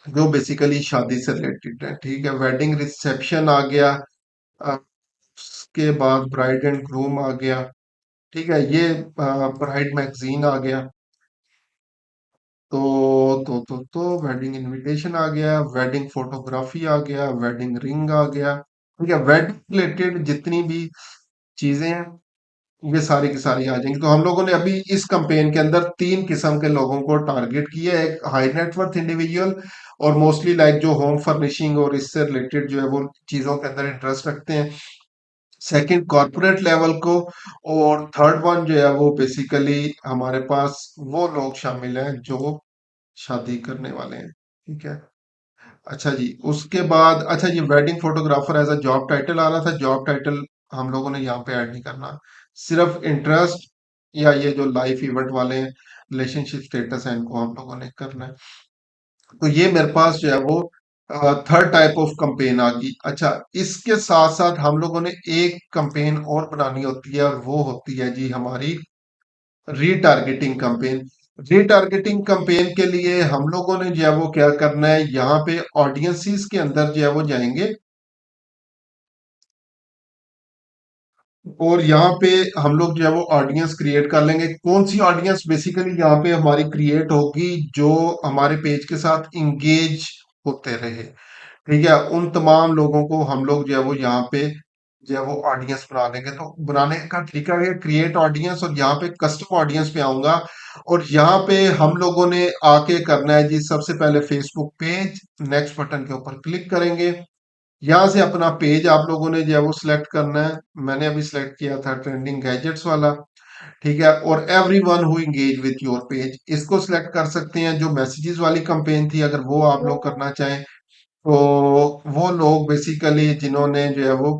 जो बेसिकली शादी से रिलेटेड है। ठीक है, वेडिंग रिसेप्शन आ गया। अ, उसके बाद ब्राइड एंड ग्रूम आ गया। ठीक है, ये ब्राइड मैगजीन आ गया। तो वेडिंग इनविटेशन आ गया, वेडिंग फोटोग्राफी आ गया, वेडिंग रिंग आ गया। ठीक है, वेडिंग रिलेटेड जितनी भी चीजें हैं ये सारी की सारी आ जाएंगी। तो हम लोगों ने अभी इस कंपेन के अंदर तीन किस्म के लोगों को टारगेट किया है, एक हाई नेटवर्थ इंडिविजुअल और मोस्टली लाइक जो होम फर्निशिंग और इससे रिलेटेड जो है वो चीजों के अंदर इंटरेस्ट रखते हैं। सेकंड कॉर्पोरेट लेवल को। और थर्ड वन जो है वो बेसिकली हमारे पास वो लोग शामिल हैं जो शादी करने वाले हैं। ठीक है। अच्छा जी, उसके बाद अच्छा जी, wedding photographer as a job title आ रहा था, जॉब टाइटल हम लोगों ने यहाँ पे ऐड नहीं करना, सिर्फ इंटरेस्ट या ये जो लाइफ इवेंट वाले हैं, रिलेशनशिप स्टेटस है, इनको हम लोगों ने करना है। तो ये मेरे पास जो है वो थर्ड टाइप ऑफ कंपेन आ गई। अच्छा, इसके साथ साथ हम लोगों ने एक कंपेन और बनानी होती है और वो होती है जी हमारी रीटारगेटिंग कंपेन। रीटारगेटिंग कंपेन के लिए हम लोगों ने जो है वो क्या करना है, यहाँ पे ऑडियंसेस के अंदर जो है वो जाएंगे और यहाँ पे हम लोग जो है वो ऑडियंस क्रिएट कर लेंगे। कौन सी ऑडियंस बेसिकली यहाँ पे हमारी क्रिएट होगी, जो हमारे पेज के साथ इंगेज होते रहे। ठीक है, उन तमाम लोगों को हम लोग जो है वो यहाँ पे जो है वो ऑडियंस बना लेंगे। तो बनाने का तरीका है क्रिएट ऑडियंस, और यहाँ पे कस्टम ऑडियंस पे आऊंगा और यहाँ पे हम लोगों ने आके करना है जी, सबसे पहले फेसबुक पेज, नेक्स्ट बटन के ऊपर क्लिक करेंगे। यहाँ से अपना पेज आप लोगों ने जो है वो सिलेक्ट करना है। मैंने अभी सिलेक्ट किया था ट्रेंडिंग गैजेट्स वाला। ठीक है, और every one who engage with your page, इसको सिलेक्ट कर सकते हैं। जो मैसेजेस वाली कंपेन थी अगर वो आप लोग करना चाहें तो वो लोग बेसिकली जिन्होंने जो है वो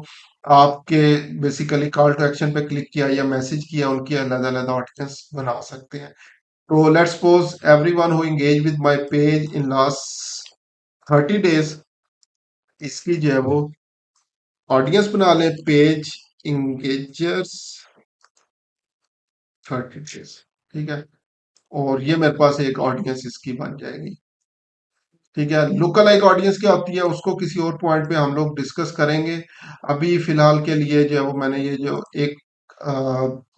आपके बेसिकली कॉल टू एक्शन पे क्लिक किया या मैसेज किया, उनकी अलग अलग ऑडियंस बना सकते हैं। तो let's suppose everyone who engage with my page in last 30 days, इसकी जो है वो ऑडियंस बना लें, पेज इंगेजर्स 30 डेज। ठीक है, और ये मेरे पास एक ऑडियंस इसकी बन जाएगी। ठीक है, लुक अलाइक ऑडियंस क्या होती है उसको किसी और पॉइंट पे हम लोग डिस्कस करेंगे। अभी फिलहाल के लिए जो है वो मैंने ये जो एक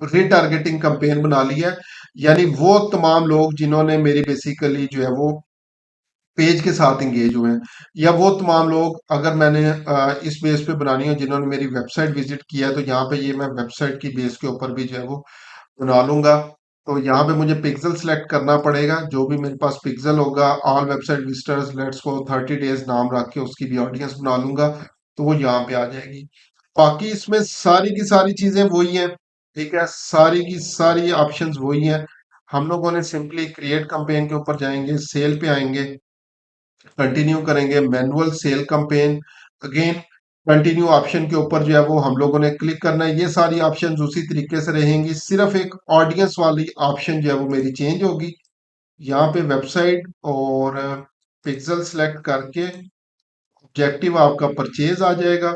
रीटारगेटिंग कंपेन बना ली है, यानी वो तमाम लोग जिन्होंने मेरी बेसिकली जो है वो पेज के साथ इंगेज हुए हैं, या वो तमाम लोग अगर मैंने इस बेस पे बनानी हो जिन्होंने मेरी वेबसाइट विजिट किया है, तो यहाँ पे ये मैं वेबसाइट की बेस के ऊपर भी जो है वो बना लूंगा। तो यहाँ पे मुझे पिक्सल सेलेक्ट करना पड़ेगा, जो भी मेरे पास पिक्सल होगा, ऑल वेबसाइट विजिटर्स लेट्स को 30 डेज नाम रख के उसकी भी ऑडियंस बना लूंगा, तो वो यहाँ पे आ जाएगी। बाकी इसमें सारी की सारी चीजें वही हैं। ठीक है, सारी की सारी ऑप्शंस वही हैं। हम लोगों ने सिंपली क्रिएट कैंपेन के ऊपर जाएंगे, सेल पे आएंगे, कंटिन्यू करेंगे, manual sale campaign, again continue option के ऊपर जो है वो हम लोगों ने क्लिक करना है। ये सारी ऑप्शंस उसी तरीके से रहेंगी, सिर्फ एक ऑडियंस वाली ऑप्शन जो है वो मेरी चेंज होगी। यहाँ पे वेबसाइट और पिक्सल सेलेक्ट करके ऑब्जेक्टिव आपका परचेज आ जाएगा।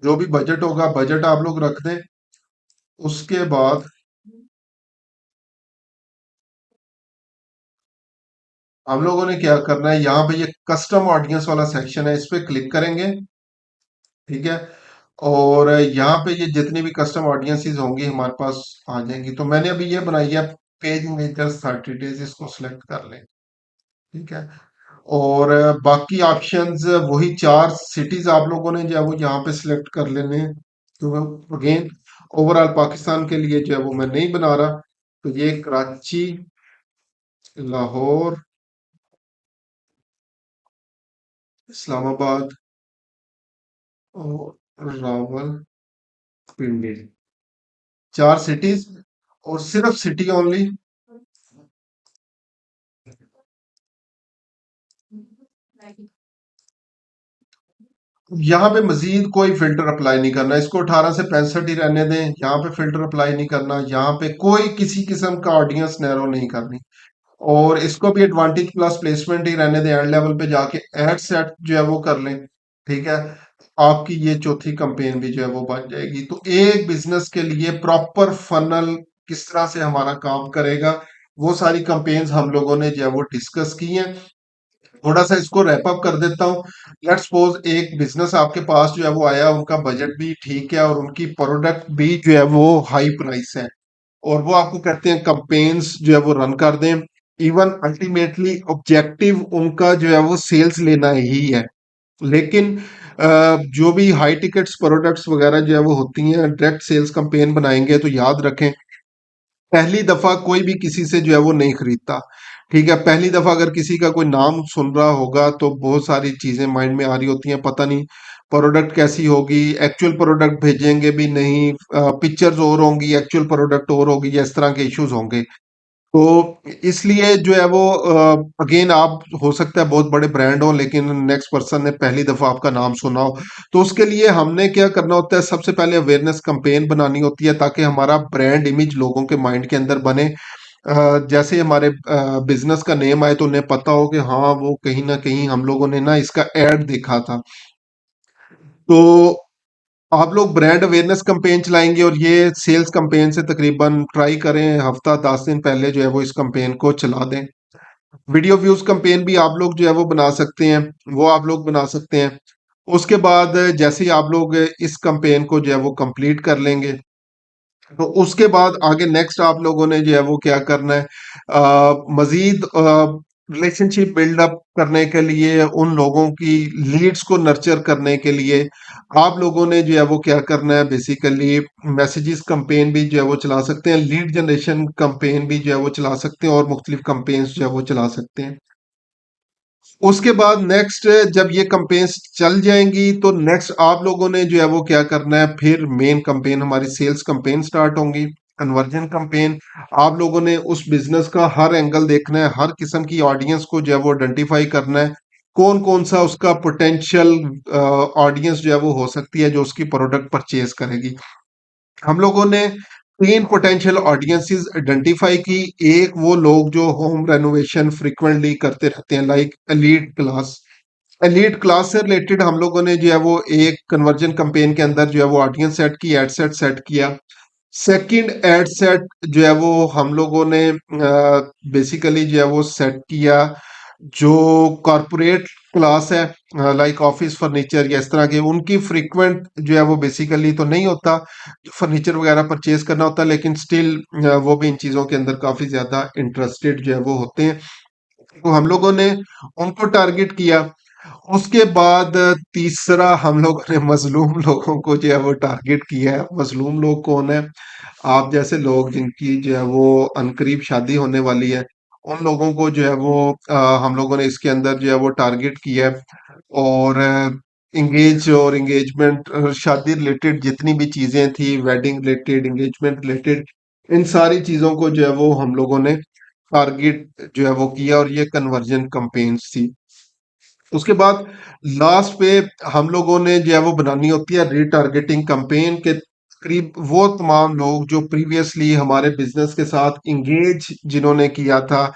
जो भी बजट होगा बजट आप लोग रख दें। उसके बाद हम लोगों ने क्या करना है, यहाँ पे ये कस्टम ऑडियंस वाला सेक्शन है, इस पे क्लिक करेंगे। ठीक है, और यहाँ पे ये जितनी भी कस्टम ऑडियंसेस होंगी हमारे पास आ जाएंगी। तो मैंने अभी ये बनाई है पेज मेजर्स 30 डेज, इसको सिलेक्ट कर लें। ठीक है, और बाकी ऑप्शंस वही चार सिटीज आप लोगों ने जो है वो यहाँ पे सिलेक्ट कर लेने हैं। तो अगेन ओवरऑल पाकिस्तान के लिए जो है वो मैं नहीं बना रहा, तो ये कराची, लाहौर, इस्लामाबाद और रावल पिंडी, 4 सिटीज, और सिर्फ सिटी ओनली। यहाँ पे मजीद कोई फिल्टर अप्लाई नहीं करना, इसको 18 से 65 ही रहने दें, यहाँ पे फिल्टर अप्लाई नहीं करना, यहाँ पे कोई किसी किस्म का ऑडियंस नैरो नहीं करनी, और इसको भी एडवांटेज प्लस प्लेसमेंट ही रहने दें। एड लेवल पे जाके एड सेट जो है वो कर लें, ठीक है। आपकी ये चौथी कंपेन भी जो है वो बन जाएगी। तो एक बिजनेस के लिए प्रॉपर फनल किस तरह से हमारा काम करेगा, वो सारी कंपेन्स हम लोगों ने जो है वो डिस्कस की हैं। थोड़ा सा इसको रैप अप कर देता हूँ। लेट्स सपोज एक बिजनेस आपके पास जो है वो आया, उनका बजट भी ठीक है और उनकी प्रोडक्ट भी जो है वो हाई प्राइस है, और वो आपको कहते हैं कंपेन्स जो है वो रन कर दें। इवन अल्टीमेटली ऑब्जेक्टिव उनका जो है वो सेल्स लेना ही है, लेकिन जो भी हाई टिकट्स प्रोडक्ट्स वगैरह जो है वो होती हैं, डायरेक्ट सेल्स कंपेन बनाएंगे तो याद रखें, पहली दफा कोई भी किसी से जो है वो नहीं खरीदता, ठीक है। पहली दफा अगर किसी का कोई नाम सुन रहा होगा तो बहुत सारी चीजें माइंड में आ रही होती हैं, पता नहीं प्रोडक्ट कैसी होगी, एक्चुअल प्रोडक्ट भेजेंगे भी नहीं, पिक्चर्स और होंगी, एक्चुअल प्रोडक्ट और होगी, या इस तरह के इश्यूज होंगे। तो इसलिए जो है वो अगेन, आप हो सकता है बहुत बड़े ब्रांड हो लेकिन नेक्स्ट पर्सन ने पहली दफा आपका नाम सुना हो, तो उसके लिए हमने क्या करना होता है, सबसे पहले अवेयरनेस कैंपेन बनानी होती है ताकि हमारा ब्रांड इमेज लोगों के माइंड के अंदर बने। जैसे ही हमारे बिजनेस का नेम आए तो उन्हें पता हो कि हाँ, वो कहीं ना कहीं हम लोगों ने ना इसका एड देखा था। तो आप लोग ब्रांड अवेयरनेस कैंपेन चलाएंगे, और ये सेल्स कैंपेन से तकरीबन ट्राई करें हफ्ता 10 दिन पहले जो है वो इस कैंपेन को चला दें। वीडियो व्यूज कैंपेन भी आप लोग जो है वो बना सकते हैं, वो आप लोग बना सकते हैं। उसके बाद जैसे ही आप लोग इस कैंपेन को जो है वो कंप्लीट कर लेंगे, तो उसके बाद आगे नेक्स्ट आप लोगों ने जो है वो क्या करना है, मजीद रिलेशनशिप बिल्डअप करने के लिए, उन लोगों की लीड्स को नर्चर करने के लिए आप लोगों ने जो है वो क्या करना है, बेसिकली मैसेजेस कंपेन भी जो है वो चला सकते हैं, लीड जनरेशन कंपेन भी जो है वो चला सकते हैं, और मुख्तलिफ कंपेन्स जो है वो चला सकते हैं। उसके बाद नेक्स्ट जब ये कंपेन्स चल जाएंगी तो नेक्स्ट आप लोगों ने जो है वो क्या करना है, फिर मेन कंपेन हमारी सेल्स कंपेन स्टार्ट होंगी, कन्वर्जन कंपेन। आप लोगों ने उस बिजनेस का हर एंगल देखना है, हर किस्म की ऑडियंस को जो है वो आइडेंटिफाई करना है, कौन कौन सा उसका पोटेंशियल ऑडियंस जो है वो हो सकती है जो उसकी प्रोडक्ट परचेज करेगी। हम लोगों ने 3 पोटेंशियल ऑडियंसेस आइडेंटिफाई की। एक वो लोग जो होम रेनोवेशन फ्रिक्वेंटली करते रहते हैं, like elite class. Elite class से रिलेटेड हम लोगों ने जो है वो एक कन्वर्जन कैंपेन के अंदर जो है वो ऑडियंस सेट की, एड सेट सेट किया। सेकंड एड सेट जो है वो हम लोगों ने बेसिकली जो है वो सेट किया, जो कॉरपोरेट क्लास है, लाइक ऑफिस फर्नीचर या इस तरह के, उनकी फ्रीक्वेंट जो है वो बेसिकली तो नहीं होता फर्नीचर वगैरह परचेज करना होता, लेकिन स्टिल वो भी इन चीज़ों के अंदर काफ़ी ज़्यादा इंटरेस्टेड जो है वो होते हैं, तो हम लोगों ने उनको टारगेट किया। उसके बाद तीसरा हम लोगों ने मजलूम लोगों को जो है वो टारगेट किया है। मजलूम लोग कौन है? आप जैसे लोग जिनकी जो है वो अनकरीब शादी होने वाली है, उन लोगों को जो है वो हम लोगों ने इसके अंदर जो है वो टारगेट किया है। और इंगेज और इंगेजमेंट, शादी रिलेटेड जितनी भी चीजें थी, वेडिंग रिलेटेड, एंगेजमेंट रिलेटेड, इन सारी चीजों को जो है वो हम लोगों ने टारगेट जो है वो किया, और ये कन्वर्जन कैंपेन्स थी। उसके बाद लास्ट पे हम लोगों ने जो है वो बनानी होती है रीटारगेटिंग कैंपेन के करीब वो तमाम लोग जो प्रीवियसली हमारे बिजनेस के साथ इंगेज जिन्होंने किया था,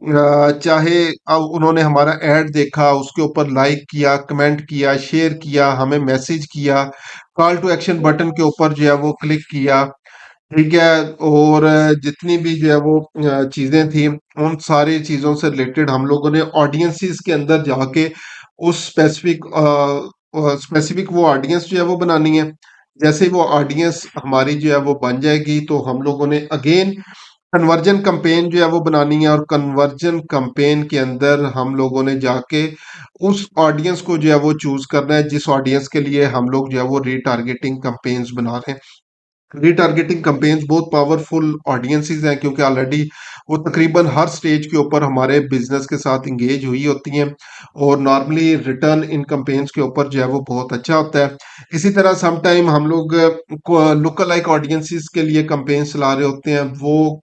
चाहे अब उन्होंने हमारा एड देखा, उसके ऊपर लाइक किया, कमेंट किया, शेयर किया, हमें मैसेज किया, कॉल टू एक्शन बटन के ऊपर जो है वो क्लिक किया, ठीक है। और जितनी भी जो है वो चीजें थी, उन सारी चीजों से रिलेटेड हम लोगों ने ऑडियंसेस के अंदर जाके उस स्पेसिफिक वो ऑडियंस जो है वो बनानी है। जैसे ही वो ऑडियंस हमारी जो है वो बन जाएगी तो हम लोगों ने अगेन कन्वर्जन कैंपेन जो है वो बनानी है, और कन्वर्जन कैंपेन के अंदर हम लोगों ने जाके उस ऑडियंस को जो है वो चूज करना है जिस ऑडियंस के लिए हम लोग जो है वो रीटारगेटिंग कैंपेन्स बना रहे हैं। रीटारगेटिंग कैंपेन्स बहुत पावरफुल ऑडियंसेस हैं, क्योंकि ऑलरेडी वो तकरीबन हर स्टेज के ऊपर हमारे बिजनेस के साथ इंगेज हुई होती हैं, और नॉर्मली रिटर्न इन कैंपेन्स के ऊपर जो है वो बहुत अच्छा होता है। इसी तरह सम टाइम हम लोग लुक लाइक ऑडियंसेस के लिए कैंपेन्स चला रहे होते हैं, वो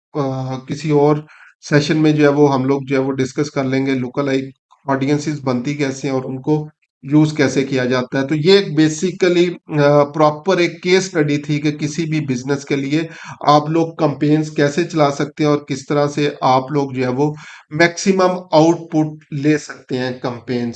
किसी और सेशन में जो है वो हम लोग जो है वो डिस्कस कर लेंगे लुक लाइक ऑडियंसेस बनती कैसे हैं और उनको यूज कैसे किया जाता है। तो ये एक बेसिकली प्रॉपर एक केस स्टडी थी कि किसी भी बिजनेस के लिए आप लोग कैंपेन्स कैसे चला सकते हैं और किस तरह से आप लोग जो है वो मैक्सिमम आउटपुट ले सकते हैं कैंपेन्स